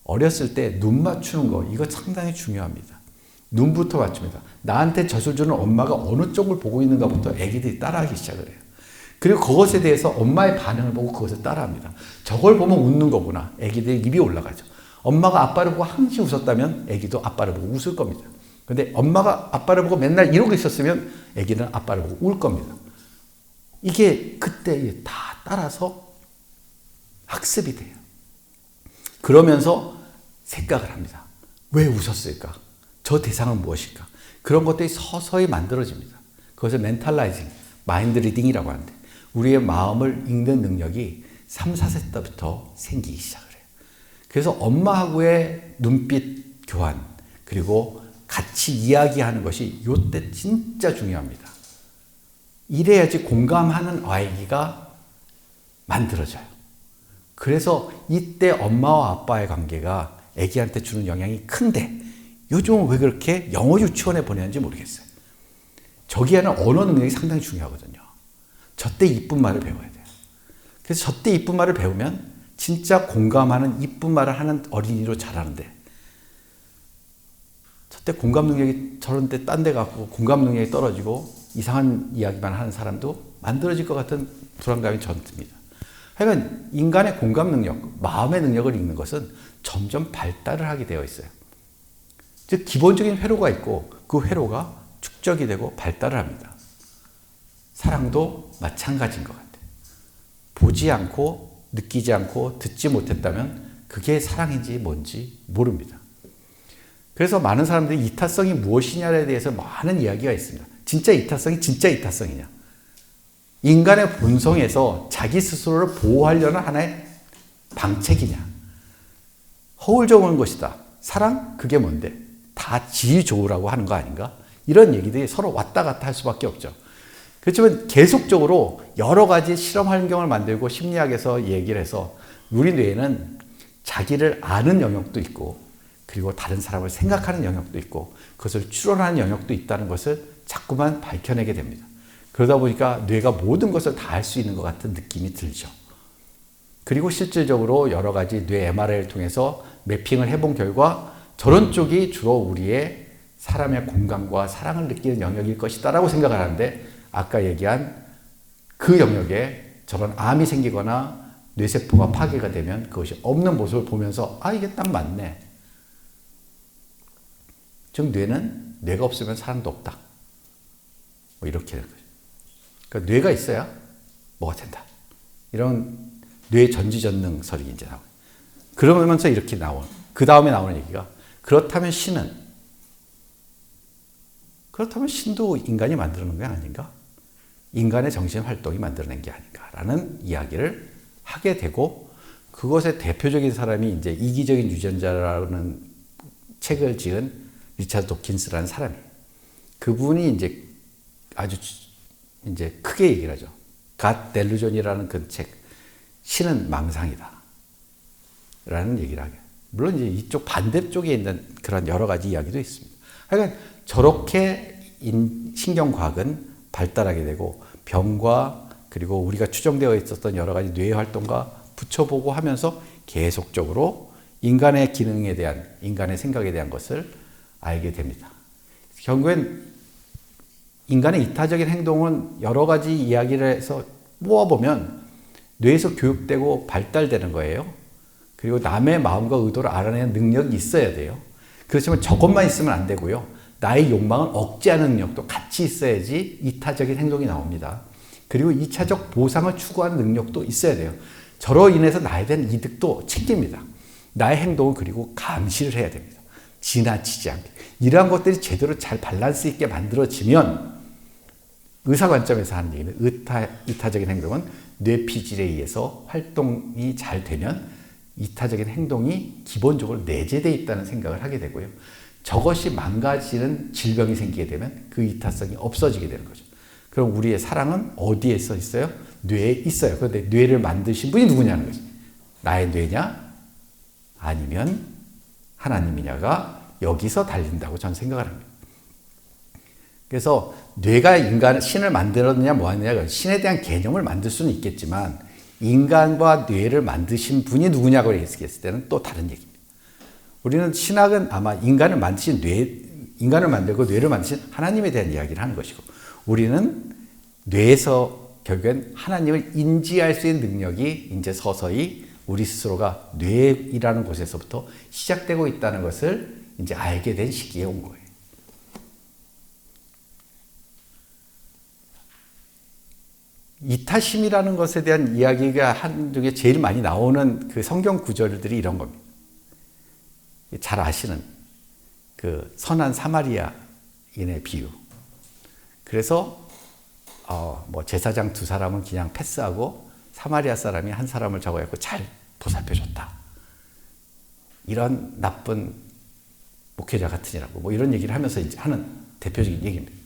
어렸을 때 눈 맞추는 거, 이거 상당히 중요합니다. 눈부터 맞춥니다. 나한테 젖을 주는 엄마가 어느 쪽을 보고 있는가부터 애기들이 따라하기 시작을 해요. 그리고 그것에 대해서 엄마의 반응을 보고 그것을 따라합니다. 저걸 보면 웃는 거구나. 애기들이 입이 올라가죠. 엄마가 아빠를 보고 항상 웃었다면 애기도 아빠를 보고 웃을 겁니다. 근데 엄마가 아빠를 보고 맨날 이러고 있었으면 애기는 아빠를 보고 울 겁니다. 이게 그때 다 따라서 학습이 돼요. 그러면서 생각을 합니다. 왜 웃었을까? 저 대상은 무엇일까? 그런 것들이 서서히 만들어집니다. 그것을 멘탈라이징, 마인드 리딩이라고 하는데, 우리의 마음을 읽는 능력이 3, 4세 때부터 생기기 시작을 해요. 그래서 엄마하고의 눈빛 교환, 그리고 같이 이야기하는 것이 이때 진짜 중요합니다. 이래야지 공감하는 아이가 만들어져요. 그래서 이때 엄마와 아빠의 관계가 애기한테 주는 영향이 큰데, 요즘은 왜 그렇게 영어 유치원에 보내는지 모르겠어요. 저기에는 언어 능력이 상당히 중요하거든요. 저때 이쁜 말을 배워야 돼요. 그래서 저때 이쁜 말을 배우면 진짜 공감하는 이쁜 말을 하는 어린이로 자라는데, 저때 공감 능력이 저런 데 딴 데 갖고 공감 능력이 떨어지고 이상한 이야기만 하는 사람도 만들어질 것 같은 불안감이 저는 듭니다. 하여간 인간의 공감 능력, 마음의 능력을 읽는 것은 점점 발달을 하게 되어 있어요. 즉 기본적인 회로가 있고 그 회로가 축적이 되고 발달을 합니다. 사랑도 마찬가지인 것 같아요. 보지 않고 느끼지 않고 듣지 못했다면 그게 사랑인지 뭔지 모릅니다. 그래서 많은 사람들이 이타성이 무엇이냐에 대해서 많은 이야기가 있습니다. 진짜 이타성이 진짜 이타성이냐? 인간의 본성에서 자기 스스로를 보호하려는 하나의 방책이냐? 허울 좋은 것이다. 사랑? 그게 뭔데? 다 지 좋으라고 하는 거 아닌가? 이런 얘기들이 서로 왔다 갔다 할 수밖에 없죠. 그렇지만 계속적으로 여러 가지 실험 환경을 만들고 심리학에서 얘기를 해서 우리 뇌에는 자기를 아는 영역도 있고, 그리고 다른 사람을 생각하는 영역도 있고, 그것을 추론하는 영역도 있다는 것을 자꾸만 밝혀내게 됩니다. 그러다 보니까 뇌가 모든 것을 다 할 수 있는 것 같은 느낌이 들죠. 그리고 실질적으로 여러 가지 뇌 MRI를 통해서 매핑을 해본 결과 저런 쪽이 주로 우리의 사람의 공감과 사랑을 느끼는 영역일 것이다 라고 생각을 하는데, 아까 얘기한 그 영역에 저런 암이 생기거나 뇌세포가 파괴가 되면 그것이 없는 모습을 보면서 아, 이게 딱 맞네. 즉 뇌는 뇌가 없으면 사람도 없다. 뭐 이렇게 되는 거죠. 그러니까 뇌가 있어야 뭐가 된다. 이런 뇌 전지전능설이 이제 나와요. 그러면서 이렇게 그 다음에 나오는 얘기가, 그렇다면 신도 인간이 만드는 게 아닌가? 인간의 정신 활동이 만들어낸 게 아닌가라는 이야기를 하게 되고, 그것의 대표적인 사람이 이제 이기적인 유전자라는 책을 지은 리차드 도킨스라는 사람이에요. 그분이 이제 아주 이제 크게 얘기를 하죠. 갓 델루전이라는 그 책, 신은 망상이다 라는 얘기를 하게. 물론 이제 이쪽 반대쪽에 있는 그런 여러 가지 이야기도 있습니다. 하여간 저렇게 신경과학은 발달하게 되고, 병과 그리고 우리가 추정되어 있었던 여러 가지 뇌 활동과 붙여보고 하면서 계속적으로 인간의 기능에 대한, 인간의 생각에 대한 것을 알게 됩니다. 결국엔 인간의 이타적인 행동은 여러 가지 이야기를 해서 모아보면 뇌에서 교육되고 발달되는 거예요. 그리고 남의 마음과 의도를 알아내는 능력이 있어야 돼요. 그렇지만 저것만 있으면 안 되고요. 나의 욕망을 억제하는 능력도 같이 있어야지 이타적인 행동이 나옵니다. 그리고 2차적 보상을 추구하는 능력도 있어야 돼요. 저로 인해서 나에 대한 이득도 챙깁니다. 나의 행동을 그리고 감시를 해야 됩니다. 지나치지 않게. 이러한 것들이 제대로 잘 밸런스 있게 만들어지면 의사 관점에서 하는 얘기는 이타적인 행동은 뇌피질에 의해서 활동이 잘 되면 이타적인 행동이 기본적으로 내재되어 있다는 생각을 하게 되고요. 저것이 망가지는 질병이 생기게 되면 그 이타성이 없어지게 되는 거죠. 그럼 우리의 사랑은 어디에 있어요? 뇌에 있어요. 그런데 뇌를 만드신 분이 누구냐는 거죠. 나의 뇌냐? 아니면 하나님이냐가 여기서 달린다고 저는 생각을 합니다. 그래서 뇌가 신을 만들었느냐 뭐하느냐, 신에 대한 개념을 만들 수는 있겠지만 인간과 뇌를 만드신 분이 누구냐고 얘기했을 때는 또 다른 얘기입니다. 우리는 신학은 아마 인간을 만들고 뇌를 만드신 하나님에 대한 이야기를 하는 것이고, 우리는 뇌에서 결국엔 하나님을 인지할 수 있는 능력이 이제 서서히 우리 스스로가 뇌이라는 곳에서부터 시작되고 있다는 것을 이제 알게 된 시기에 온 거예요. 이타심이라는 것에 대한 이야기가 한중에 제일 많이 나오는 그 성경 구절들이 이런 겁니다. 잘 아시는 그 선한 사마리아인의 비유. 그래서 뭐 제사장 두 사람은 그냥 패스하고 사마리아 사람이 한 사람을 적어갖고 잘 보살펴줬다. 이런 나쁜 목회자 같으니라고 뭐 이런 얘기를 하면서 이제 하는 대표적인 얘기입니다.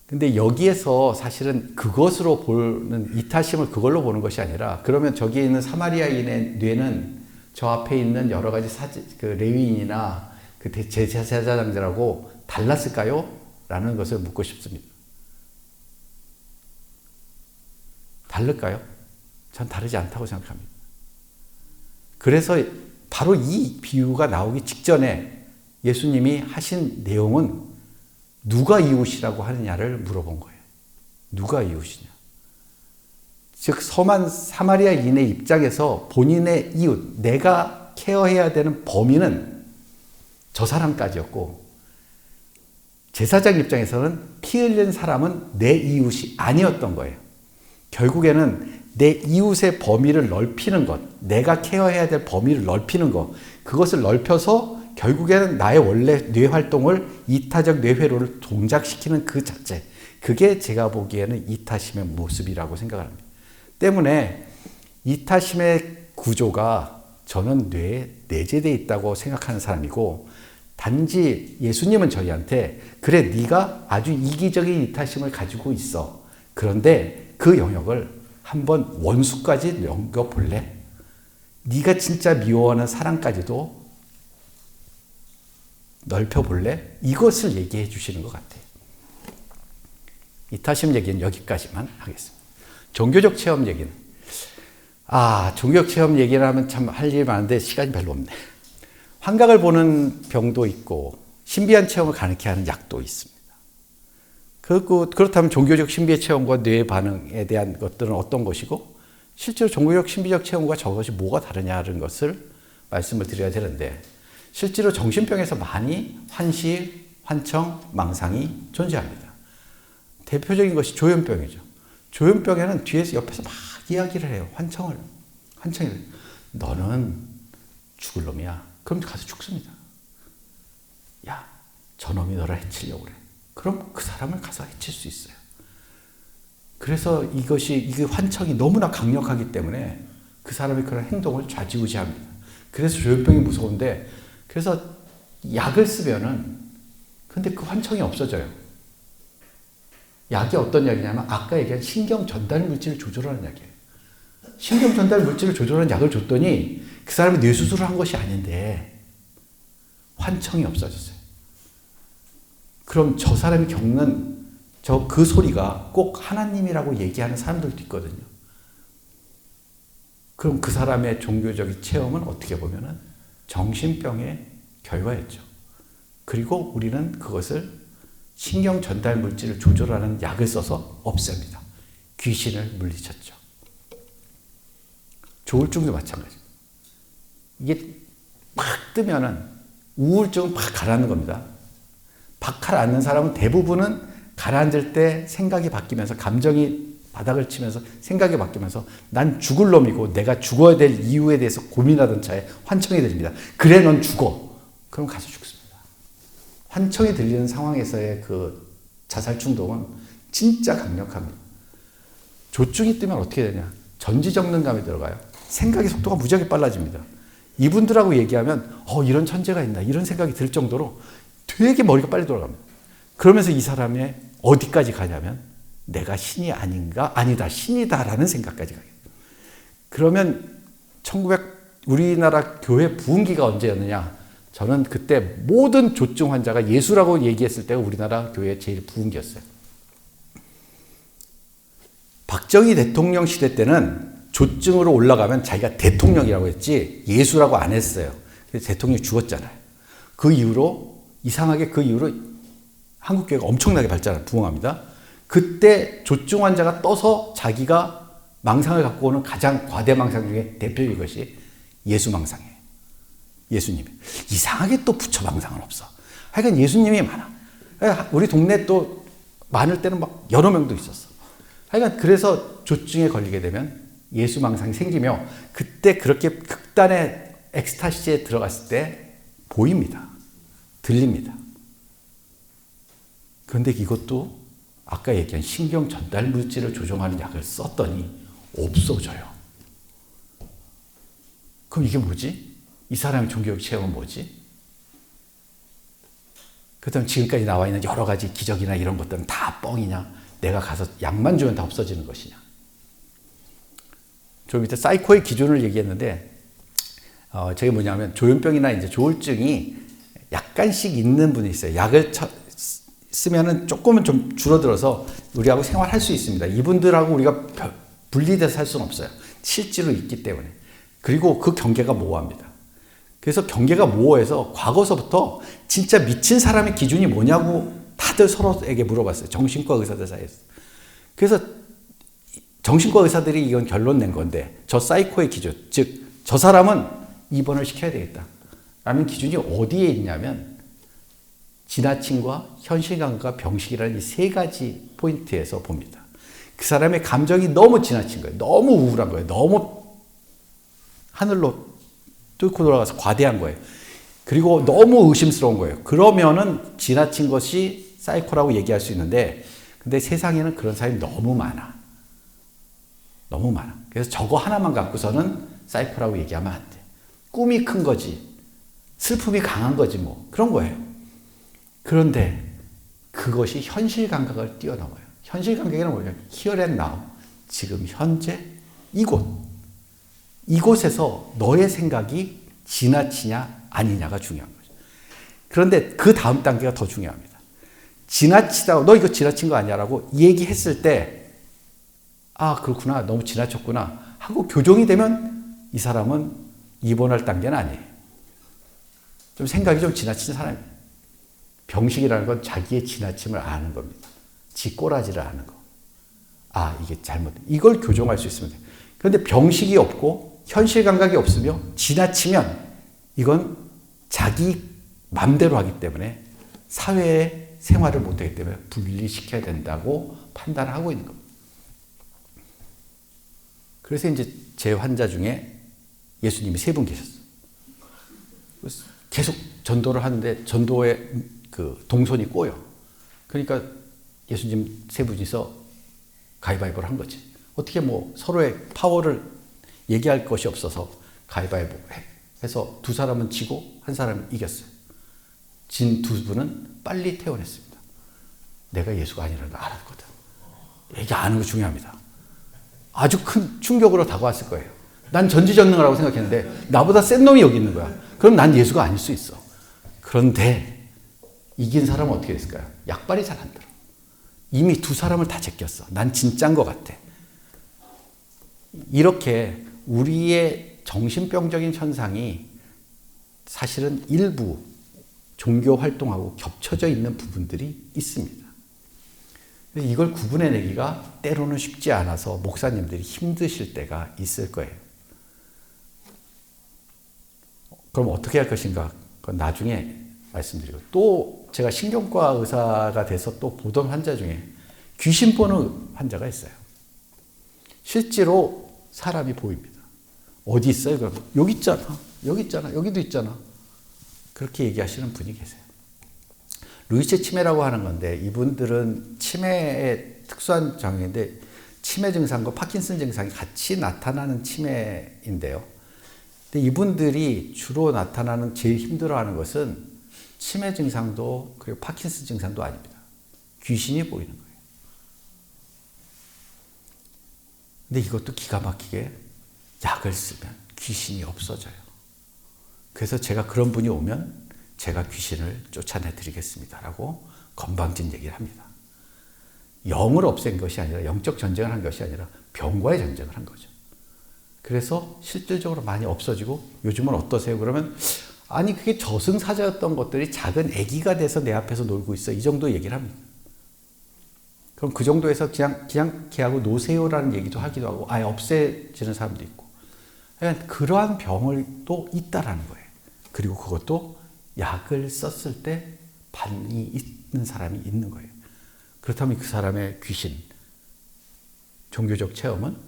근데 여기에서 사실은 그것으로 보는, 이타심을 그걸로 보는 것이 아니라, 그러면 저기에 있는 사마리아인의 뇌는 저 앞에 있는 여러 가지 그 레위인이나 그 제사장들하고 달랐을까요? 라는 것을 묻고 싶습니다. 다를까요? 전 다르지 않다고 생각합니다. 그래서 바로 이 비유가 나오기 직전에 예수님이 하신 내용은 누가 이웃이라고 하느냐를 물어본 거예요. 누가 이웃이냐. 즉 섬한 사마리아인의 입장에서 본인의 이웃, 내가 케어해야 되는 범인은 저 사람까지였고, 제사장 입장에서는 피 흘린 사람은 내 이웃이 아니었던 거예요. 결국에는 내 이웃의 범위를 넓히는 것, 내가 케어해야 될 범위를 넓히는 것, 그것을 넓혀서 결국에는 나의 원래 뇌 활동을 이타적 뇌회로를 동작시키는 그 자체, 그게 제가 보기에는 이타심의 모습이라고 생각을 합니다. 때문에 이타심의 구조가 저는 뇌에 내재되어 있다고 생각하는 사람이고, 단지 예수님은 저희한테 그래, 네가 아주 이기적인 이타심을 가지고 있어. 그런데 그 영역을 한번 원수까지 넘겨볼래? 네가 진짜 미워하는 사랑까지도 넓혀볼래? 이것을 얘기해 주시는 것 같아요. 이타심 얘기는 여기까지만 하겠습니다. 종교적 체험 얘기는, 종교적 체험 얘기를 하면 참 할 일이 많은데 시간이 별로 없네. 환각을 보는 병도 있고 신비한 체험을 가능케 하는 약도 있습니다. 그렇다면 종교적 신비의 체험과 뇌의 반응에 대한 것들은 어떤 것이고, 실제로 종교적 신비적 체험과 저것이 뭐가 다르냐는 것을 말씀을 드려야 되는데, 실제로 정신병에서 많이 환시, 환청, 망상이 존재합니다. 대표적인 것이 조현병이죠. 조현병에는 뒤에서 옆에서 막 이야기를 해요. 환청을. 너는 죽을 놈이야. 그럼 가서 죽습니다. 야, 저놈이 너를 해치려고 그래. 그럼 그 사람을 가서 해칠 수 있어요. 그래서 이게 환청이 너무나 강력하기 때문에 그 사람의 그런 행동을 좌지우지합니다. 그래서 조현병이 무서운데, 그래서 약을 쓰면은, 근데 그 환청이 없어져요. 약이 어떤 약이냐면 아까 얘기한 신경 전달 물질을 조절하는 약이에요. 신경 전달 물질을 조절하는 약을 줬더니 그 사람이 뇌수술을 한 것이 아닌데 환청이 없어졌어요. 그럼 저 사람이 겪는 그 소리가 꼭 하나님이라고 얘기하는 사람들도 있거든요. 그럼 그 사람의 종교적인 체험은 어떻게 보면은 정신병의 결과였죠. 그리고 우리는 그것을 신경 전달 물질을 조절하는 약을 써서 없앱니다. 귀신을 물리쳤죠. 조울증도 마찬가지입니다. 이게 팍 뜨면은 우울증은 팍 가라앉는 겁니다. 팍 가라앉는 사람은 대부분은 가라앉을 때 생각이 바뀌면서 감정이 바닥을 치면서 생각이 바뀌면서 난 죽을 놈이고 내가 죽어야 될 이유에 대해서 고민하던 차에 환청이 들립니다. 그래 넌 죽어. 그럼 가서 죽습니다. 환청이 들리는 상황에서의 그 자살 충동은 진짜 강력합니다. 조증이 뜨면 어떻게 되냐? 전지전능감이 들어가요. 생각의 속도가 무지하게 빨라집니다. 이분들하고 얘기하면 이런 천재가 있나 이런 생각이 들 정도로 되게 머리가 빨리 돌아갑니다. 그러면서 이 사람이 어디까지 가냐면 내가 신이 아닌가? 아니다. 신이다라는 생각까지 가요. 그러면 우리나라 교회 부흥기가 언제였느냐? 저는 그때 모든 조증 환자가 예수라고 얘기했을 때가 우리나라 교회의 제일 부흥기였어요. 박정희 대통령 시대 때는 조증으로 올라가면 자기가 대통령이라고 했지 예수라고 안 했어요. 그래서 대통령이 죽었잖아요. 이상하게 그 이후로 한국교회가 엄청나게 부흥합니다. 그때 조증 환자가 떠서 자기가 망상을 갖고 오는 가장 과대 망상 중에 대표적인 것이 예수망상이에요. 예수님이. 이상하게 또 부처 망상은 없어. 하여간 예수님이 많아. 우리 동네 또 많을 때는 막 여러 명도 있었어. 하여간 그래서 조증에 걸리게 되면 예수망상이 생기며 그때 그렇게 극단의 엑스타시에 들어갔을 때 보입니다. 들립니다. 그런데 이것도 아까 얘기한 신경 전달 물질을 조종하는 약을 썼더니 없어져요. 그럼 이게 뭐지? 이 사람의 종교적 체험은 뭐지? 그다음 지금까지 나와 있는 여러 가지 기적이나 이런 것들은 다 뻥이냐? 내가 가서 약만 주면 다 없어지는 것이냐? 저 밑에 사이코의 기준을 얘기했는데 저게 뭐냐면 조현병이나 이제 조울증이 약간씩 있는 분이 있어요. 약을 쓰면은 조금은 좀 줄어들어서 우리하고 생활할 수 있습니다. 이분들하고 우리가 분리돼서 살 수는 없어요. 실제로 있기 때문에. 그리고 그 경계가 모호합니다. 그래서 경계가 모호해서 과거서부터 진짜 미친 사람의 기준이 뭐냐고 다들 서로에게 물어봤어요. 정신과 의사들 사이에서. 그래서 정신과 의사들이 이건 결론 낸 건데 저 사이코의 기준, 즉 저 사람은 입원을 시켜야 되겠다 라는 기준이 어디에 있냐면 지나침과 현실감과 병식이라는 이 세 가지 포인트에서 봅니다. 그 사람의 감정이 너무 지나친 거예요. 너무 우울한 거예요. 너무 하늘로 뚫고 돌아가서 과대한 거예요. 그리고 너무 의심스러운 거예요. 그러면은 지나친 것이 사이코라고 얘기할 수 있는데 근데 세상에는 그런 사람이 너무 많아. 너무 많아. 그래서 저거 하나만 갖고서는 사이코라고 얘기하면 안 돼. 꿈이 큰 거지. 슬픔이 강한 거지 뭐. 그런 거예요. 그런데 그것이 현실 감각을 뛰어넘어요. 현실 감각이란 뭐냐? Here and now. 지금 현재 이곳에서 너의 생각이 지나치냐 아니냐가 중요한 거죠. 그런데 그 다음 단계가 더 중요합니다. 지나치다고 너 이거 지나친 거 아니야라고 얘기했을 때 아 그렇구나 너무 지나쳤구나 하고 교정이 되면 이 사람은 입원할 단계는 아니에요. 좀 생각이 좀 지나친 사람이에요. 병식이라는 건 자기의 지나침을 아는 겁니다. 지 꼬라지를 아는 거. 아 이게 잘못. 이걸 교정할 수 있으면 돼요. 그런데 병식이 없고 현실 감각이 없으며 지나치면 이건 자기 맘대로 하기 때문에 사회에 생활을 못하기 때문에 분리시켜야 된다고 판단을 하고 있는 겁니다. 그래서 이제 제 환자 중에 예수님이 3분 계셨어요. 계속 전도를 하는데 전도에 그 동선이 꼬여. 그러니까 예수님 3분이서 가위바위보를 한 거지. 어떻게 뭐 서로의 파워를 얘기할 것이 없어서 가위바위보 해서 2사람은 지고 1사람은 이겼어요. 진 2분은 빨리 퇴원했습니다. 내가 예수가 아니라는 걸 알았거든. 얘기 아는 거 중요합니다. 아주 큰 충격으로 다가왔을 거예요. 난 전지전능하라고 생각했는데 나보다 센 놈이 여기 있는 거야. 그럼 난 예수가 아닐 수 있어. 그런데 이긴 사람은 어떻게 됐을까요? 약발이 잘 안 들어. 이미 2사람을 다 제꼈어. 난 진짜인 것 같아. 이렇게 우리의 정신병적인 현상이 사실은 일부 종교 활동하고 겹쳐져 있는 부분들이 있습니다. 그래서 이걸 구분해내기가 때로는 쉽지 않아서 목사님들이 힘드실 때가 있을 거예요. 그럼 어떻게 할 것인가? 그건 나중에 말씀드리고, 또 제가 신경과 의사가 돼서 또 보던 환자 중에 귀신 보는 환자가 있어요. 실제로 사람이 보입니다. 어디 있어요? 그럼 여기 있잖아. 여기 있잖아. 여기도 있잖아. 그렇게 얘기하시는 분이 계세요. 루이체 치매라고 하는 건데, 이분들은 치매의 특수한 장애인데, 치매 증상과 파킨슨 증상이 같이 나타나는 치매인데요. 근데 이분들이 주로 나타나는 제일 힘들어하는 것은 치매 증상도 그리고 파킨슨 증상도 아닙니다. 귀신이 보이는 거예요. 근데 이것도 기가 막히게 약을 쓰면 귀신이 없어져요. 그래서 제가 그런 분이 오면 제가 귀신을 쫓아내 드리겠습니다라고 건방진 얘기를 합니다. 영을 없앤 것이 아니라, 영적 전쟁을 한 것이 아니라 병과의 전쟁을 한 거죠. 그래서 실질적으로 많이 없어지고, 요즘은 어떠세요? 그러면 아니 그게 저승사자였던 것들이 작은 아기가 돼서 내 앞에서 놀고 있어, 이 정도 얘기를 합니다. 그럼 그 정도에서 그냥 걔하고 노세요라는 얘기도 하기도 하고, 아예 없애지는 사람도 있고, 그러니까 그러한 병을 또 있다라는 거예요. 그리고 그것도 약을 썼을 때 반응이 있는 사람이 있는 거예요. 그렇다면 그 사람의 귀신, 종교적 체험은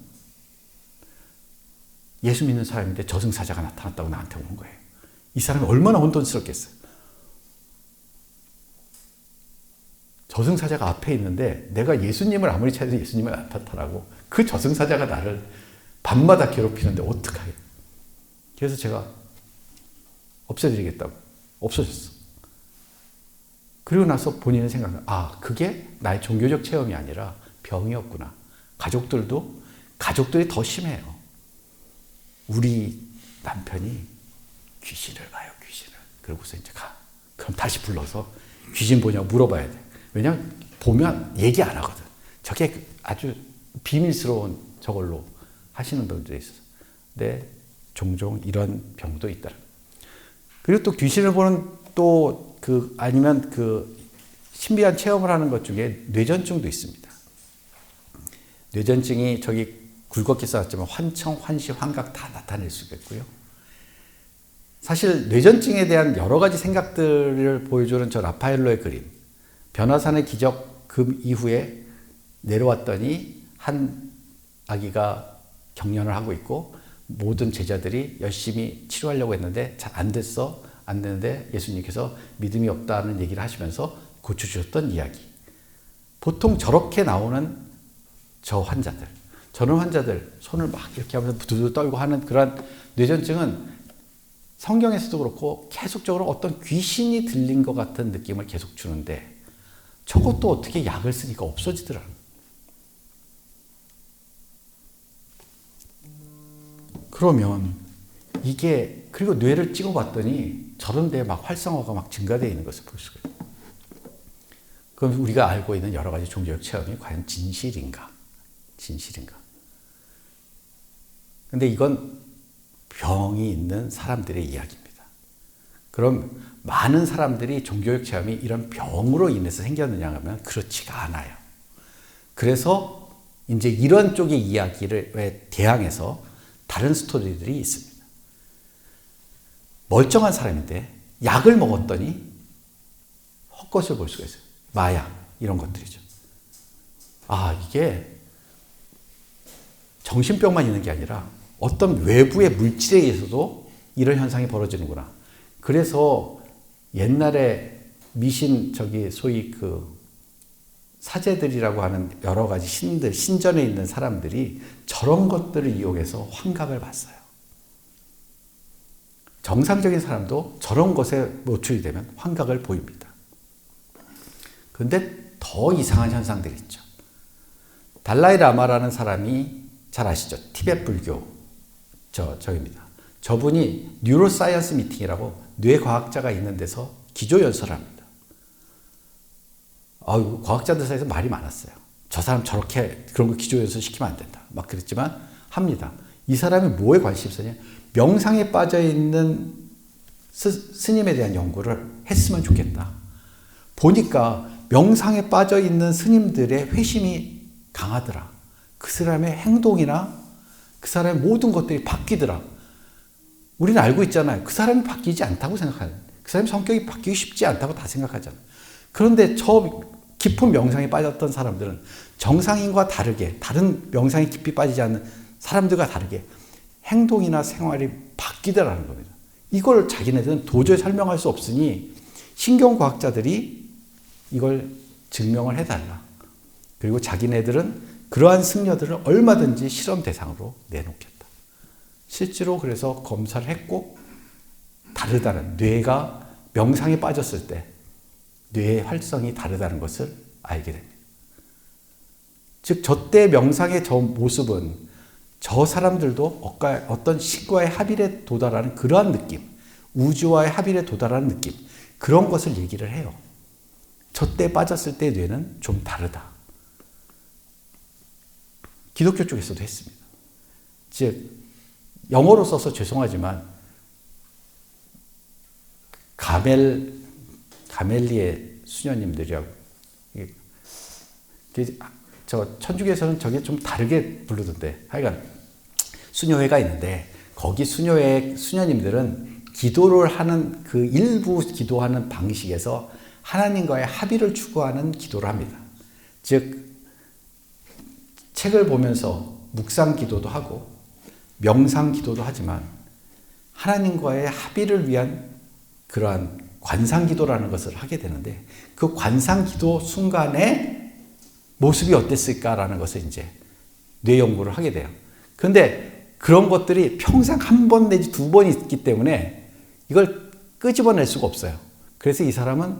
예수 믿는 사람인데 저승사자가 나타났다고 나한테 오는 거예요. 이 사람이 얼마나 혼돈스럽겠어요. 저승사자가 앞에 있는데 내가 예수님을 아무리 찾아도 예수님을 안 나타나고, 그 저승사자가 나를 밤마다 괴롭히는데 어떡하게. 그래서 제가 없애드리겠다고. 없어졌어. 그리고 나서 본인은 생각해요. 아, 그게 나의 종교적 체험이 아니라 병이었구나. 가족들이 더 심해요. 우리 남편이 귀신을 봐요, 귀신을. 그러고서 이제 가. 그럼 다시 불러서 귀신 보냐고 물어봐야 돼. 왜냐면 보면 얘기 안 하거든. 저게 아주 비밀스러운 저걸로 하시는 분들이 있어서. 근데 종종 이런 병도 있다. 그리고 또 귀신을 보는 아니면 신비한 체험을 하는 것 중에 뇌전증도 있습니다. 뇌전증이 저기 굵게 써놨지만 환청, 환시, 환각 다 나타낼 수 있고요. 사실 뇌전증에 대한 여러 가지 생각들을 보여주는 저 라파엘로의 그림, 변화산의 기적 그 이후에 내려왔더니 한 아기가 경련을 하고 있고, 모든 제자들이 열심히 치료하려고 했는데 잘 안 됐는데 예수님께서 믿음이 없다는 얘기를 하시면서 고쳐주셨던 이야기. 보통 저렇게 나오는 저런 환자들 손을 막 이렇게 하면서 부두두 떨고 하는 그런 뇌전증은 성경에서도 그렇고 계속적으로 어떤 귀신이 들린 것 같은 느낌을 계속 주는데, 저것도 어떻게 약을 쓰니까 없어지더라고요. 그러면 이게, 그리고 뇌를 찍어봤더니 저런 데 막 활성화가 막 증가되어 있는 것을 볼 수가 있어요. 그럼 우리가 알고 있는 여러 가지 종교적 체험이 과연 진실인가? 근데 이건 병이 있는 사람들의 이야기입니다. 그럼 많은 사람들이 종교적 체험이 이런 병으로 인해서 생겼느냐 하면 그렇지가 않아요. 그래서 이제 이런 쪽의 이야기를 대항해서 다른 스토리들이 있습니다. 멀쩡한 사람인데 약을 먹었더니 헛것을 볼 수가 있어요. 마약, 이런 것들이죠. 아, 이게 정신병만 있는 게 아니라 어떤 외부의 물질에 의해서도 이런 현상이 벌어지는구나. 그래서 옛날에 미신, 소위 사제들이라고 하는 여러 가지 신들, 신전에 있는 사람들이 저런 것들을 이용해서 환각을 봤어요. 정상적인 사람도 저런 것에 노출이 되면 환각을 보입니다. 그런데 더 이상한 현상들이 있죠. 달라이 라마라는 사람이 잘 아시죠? 티베트 불교 저입니다. 저분이 뉴로사이언스 미팅이라고 뇌과학자가 있는 데서 기조연설을 합니다. 과학자들 사이에서 말이 많았어요. 저 사람 저렇게 그런 거 기조연설 시키면 안 된다. 막 그랬지만 합니다. 이 사람이 뭐에 관심이 있었냐? 명상에 빠져있는 스님에 대한 연구를 했으면 좋겠다. 보니까 명상에 빠져있는 스님들의 회심이 강하더라. 그 사람의 행동이나 그 사람의 모든 것들이 바뀌더라. 우리는 알고 있잖아요. 그 사람이 바뀌지 않다고 생각하는. 그 사람의 성격이 바뀌기 쉽지 않다고 다 생각하잖아요. 그런데 저 깊은 명상에 빠졌던 사람들은 정상인과 다르게, 다른 명상에 깊이 빠지지 않는 사람들과 다르게 행동이나 생활이 바뀌더라는 겁니다. 이걸 자기네들은 도저히 설명할 수 없으니 신경과학자들이 이걸 증명을 해달라. 그리고 자기네들은 그러한 승려들을 얼마든지 실험 대상으로 내놓겠다. 실제로 그래서 검사를 했고 다르다는, 뇌가 명상에 빠졌을 때 뇌의 활성이 다르다는 것을 알게 됩니다. 즉 저때 명상의 저 모습은 저 사람들도 어떤 신과의 합일에 도달하는 그러한 느낌, 우주와의 합일에 도달하는 느낌, 그런 것을 얘기를 해요. 저때 빠졌을 때 뇌는 좀 다르다. 기독교 쪽에서도 했습니다. 즉 영어로 써서 죄송하지만 가멜리의 수녀님들이라고, 저 천주교에서는 저게 좀 다르게 부르던데, 하여간 수녀회가 있는데 거기 수녀회 수녀님들은 기도를 하는 그 일부 기도하는 방식에서 하나님과의 합의를 추구하는 기도를 합니다. 즉 책을 보면서 묵상 기도도 하고 명상 기도도 하지만 하나님과의 합의를 위한 그러한 관상 기도라는 것을 하게 되는데, 그 관상 기도 순간에 모습이 어땠을까라는 것을 이제 뇌 연구를 하게 돼요. 그런데 그런 것들이 평생 한 번 내지 두 번 있기 때문에 이걸 끄집어낼 수가 없어요. 그래서 이 사람은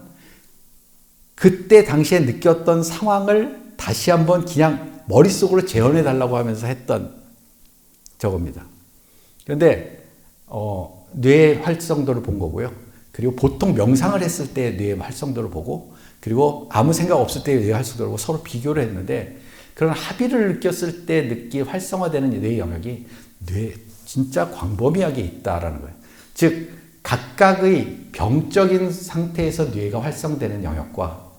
그때 당시에 느꼈던 상황을 다시 한번 그냥 머릿속으로 재현해 달라고 하면서 했던 저겁니다. 그런데 뇌의 활성도를 본 거고요. 그리고 보통 명상을 했을 때 뇌의 활성도를 보고, 그리고 아무 생각 없을 때 뇌의 활성도를 보고 서로 비교를 했는데, 그런 합의를 느꼈을 때 활성화되는 뇌의 영역이 진짜 광범위하게 있다라는 거예요. 즉 각각의 병적인 상태에서 뇌가 활성되는 영역과,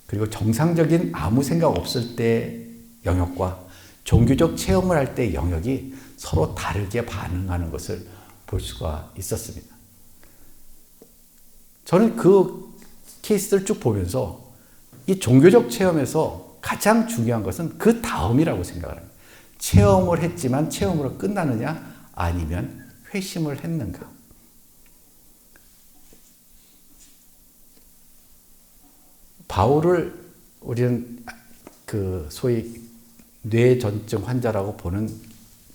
그리고 정상적인 아무 생각 없을 때 영역과 종교적 체험을 할 때 영역이 서로 다르게 반응하는 것을 볼 수가 있었습니다. 저는 그 케이스를 쭉 보면서 이 종교적 체험에서 가장 중요한 것은 그 다음이라고 생각을 합니다. 체험을 했지만 체험으로 끝나느냐, 아니면 회심을 했는가. 바울을 우리는 그 소위 뇌전증 환자라고 보는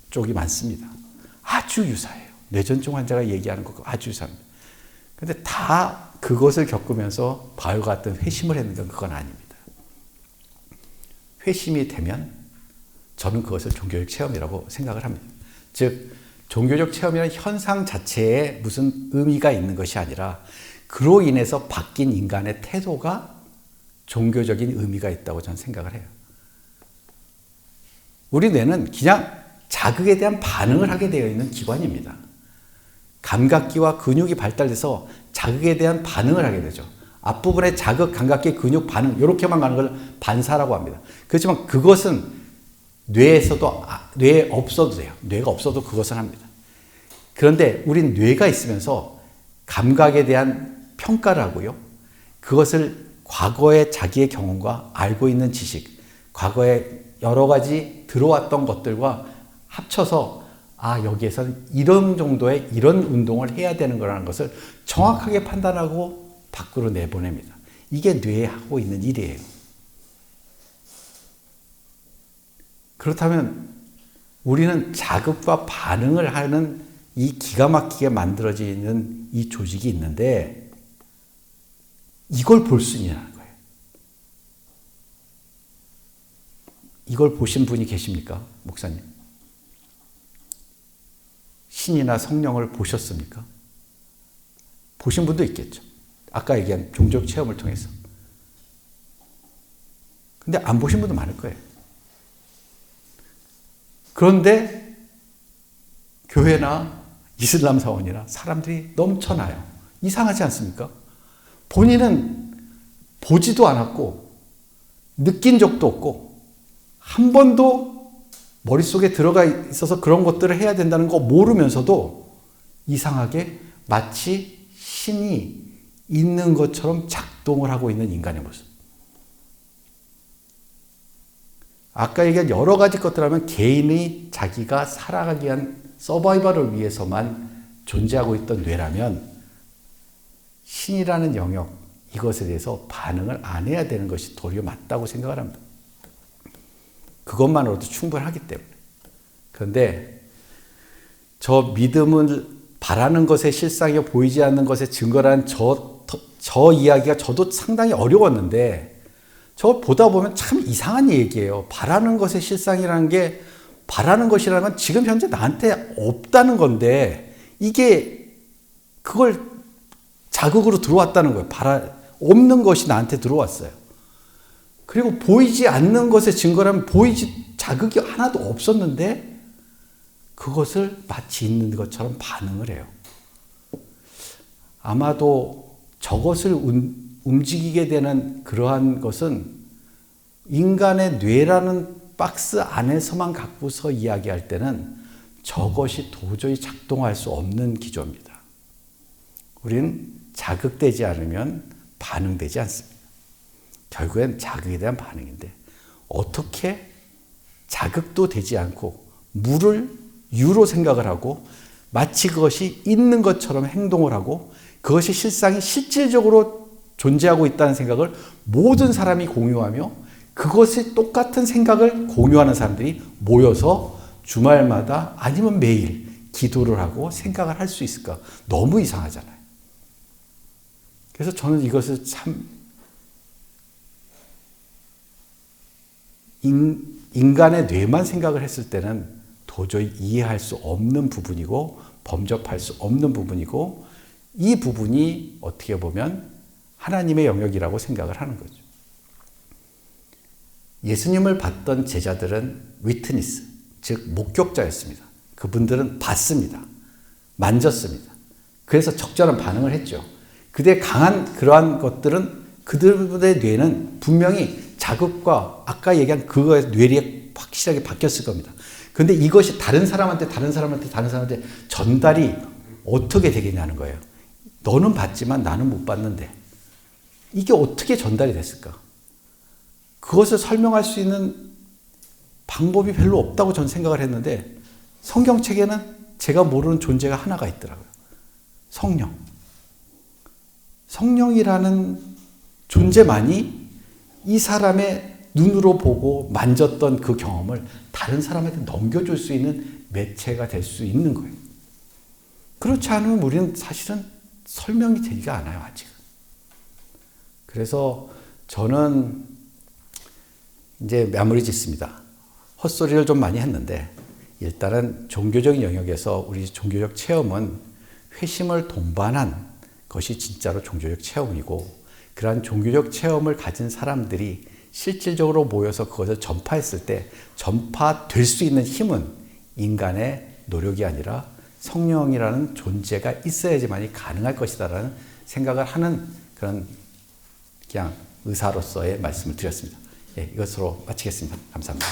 쪽이 많습니다. 아주 유사해요. 뇌전증 환자가 얘기하는 것과 아주 유사합니다. 그런데 다 그것을 겪으면서 바울과 같은 회심을 했는가, 그건 아닙니다. 회심이 되면 저는 그것을 종교적 체험이라고 생각을 합니다. 즉 종교적 체험이라는 현상 자체에 무슨 의미가 있는 것이 아니라 그로 인해서 바뀐 인간의 태도가 종교적인 의미가 있다고 저는 생각을 해요. 우리 뇌는 그냥 자극에 대한 반응을 하게 되어 있는 기관입니다. 감각기와 근육이 발달돼서 자극에 대한 반응을 하게 되죠. 앞부분의 자극, 감각기, 근육 반응, 이렇게만 가는 걸 반사라고 합니다. 그렇지만 그것은 뇌에 없어도 돼요. 뇌가 없어도 그것은 합니다. 그런데 우린 뇌가 있으면서 감각에 대한 평가를 하고요. 그것을 과거의 자기의 경험과 알고 있는 지식, 과거에 여러 가지 들어왔던 것들과 합쳐서 여기에서는 이런 정도의 이런 운동을 해야 되는 거라는 것을 정확하게 판단하고 밖으로 내보냅니다. 이게 뇌에 하고 있는 일이에요. 그렇다면 우리는 자극과 반응을 하는 이 기가 막히게 만들어지는 이 조직이 있는데 이걸 볼 수 있냐는 거예요. 이걸 보신 분이 계십니까? 목사님. 신이나 성령을 보셨습니까? 보신 분도 있겠죠. 아까 얘기한 종교적 체험을 통해서. 근데 안 보신 분도 많을 거예요. 그런데 교회나 이슬람 사원이나 사람들이 넘쳐나요. 이상하지 않습니까? 본인은 보지도 않았고 느낀 적도 없고 한 번도 머릿속에 들어가 있어서 그런 것들을 해야 된다는 거 모르면서도 이상하게 마치 신이 있는 것처럼 작동을 하고 있는 인간의 모습. 아까 얘기한 여러 가지 것들하면 개인이 자기가 살아가기 위한 서바이벌을 위해서만 존재하고 있던 뇌라면 신이라는 영역, 이것에 대해서 반응을 안 해야 되는 것이 도리어 맞다고 생각을 합니다. 그것만으로도 충분하기 때문에. 그런데 저 믿음을 바라는 것의 실상이 보이지 않는 것의 증거라는 저 이야기가 저도 상당히 어려웠는데 저걸 보다 보면 참 이상한 얘기예요. 바라는 것의 실상이라는 게 바라는 것이라는 건 지금 현재 나한테 없다는 건데 이게 그걸 자극으로 들어왔다는 거예요. 없는 것이 나한테 들어왔어요. 그리고 보이지 않는 것의 증거라면 자극이 하나도 없었는데 그것을 마치 있는 것처럼 반응을 해요. 아마도 저것을 움직이게 되는 그러한 것은 인간의 뇌라는 박스 안에서만 갖고서 이야기할 때는 저것이 도저히 작동할 수 없는 기조입니다. 우린 자극되지 않으면 반응되지 않습니다. 결국엔 자극에 대한 반응인데 어떻게 자극도 되지 않고 물을 유로 생각을 하고 마치 그것이 있는 것처럼 행동을 하고 그것이 실질적으로 존재하고 있다는 생각을 모든 사람이 공유하며 그것이 똑같은 생각을 공유하는 사람들이 모여서 주말마다 아니면 매일 기도를 하고 생각을 할 수 있을까? 너무 이상하잖아요. 그래서 저는 이것을 참 인간의 뇌만 생각을 했을 때는 도저히 이해할 수 없는 부분이고 범접할 수 없는 부분이고 이 부분이 어떻게 보면 하나님의 영역이라고 생각을 하는 거죠. 예수님을 봤던 제자들은 위트니스, 즉 목격자였습니다. 그분들은 봤습니다. 만졌습니다. 그래서 적절한 반응을 했죠. 그들의 강한 그러한 것들은 그들의 뇌는 분명히 자극과 아까 얘기한 그거의 뇌리에 확실하게 바뀌었을 겁니다. 그런데 이것이 다른 사람한테 전달이 어떻게 되겠냐는 거예요. 너는 봤지만 나는 못 봤는데 이게 어떻게 전달이 됐을까? 그것을 설명할 수 있는 방법이 별로 없다고 저는 생각을 했는데 성경책에는 제가 모르는 존재가 하나가 있더라고요. 성령. 성령이라는 존재만이 이 사람의 눈으로 보고 만졌던 그 경험을 다른 사람한테 넘겨줄 수 있는 매체가 될 수 있는 거예요. 그렇지 않으면 우리는 사실은 설명이 되지가 않아요, 아직은. 그래서 저는 이제 마무리 짓습니다. 헛소리를 좀 많이 했는데 일단은 종교적인 영역에서 우리 종교적 체험은 회심을 동반한 것이 진짜로 종교적 체험이고 그러한 종교적 체험을 가진 사람들이 실질적으로 모여서 그것을 전파했을 때 전파될 수 있는 힘은 인간의 노력이 아니라 성령이라는 존재가 있어야지만이 가능할 것이다라는 생각을 하는 그런 그냥 의사로서의 말씀을 드렸습니다. 예, 이것으로 마치겠습니다. 감사합니다.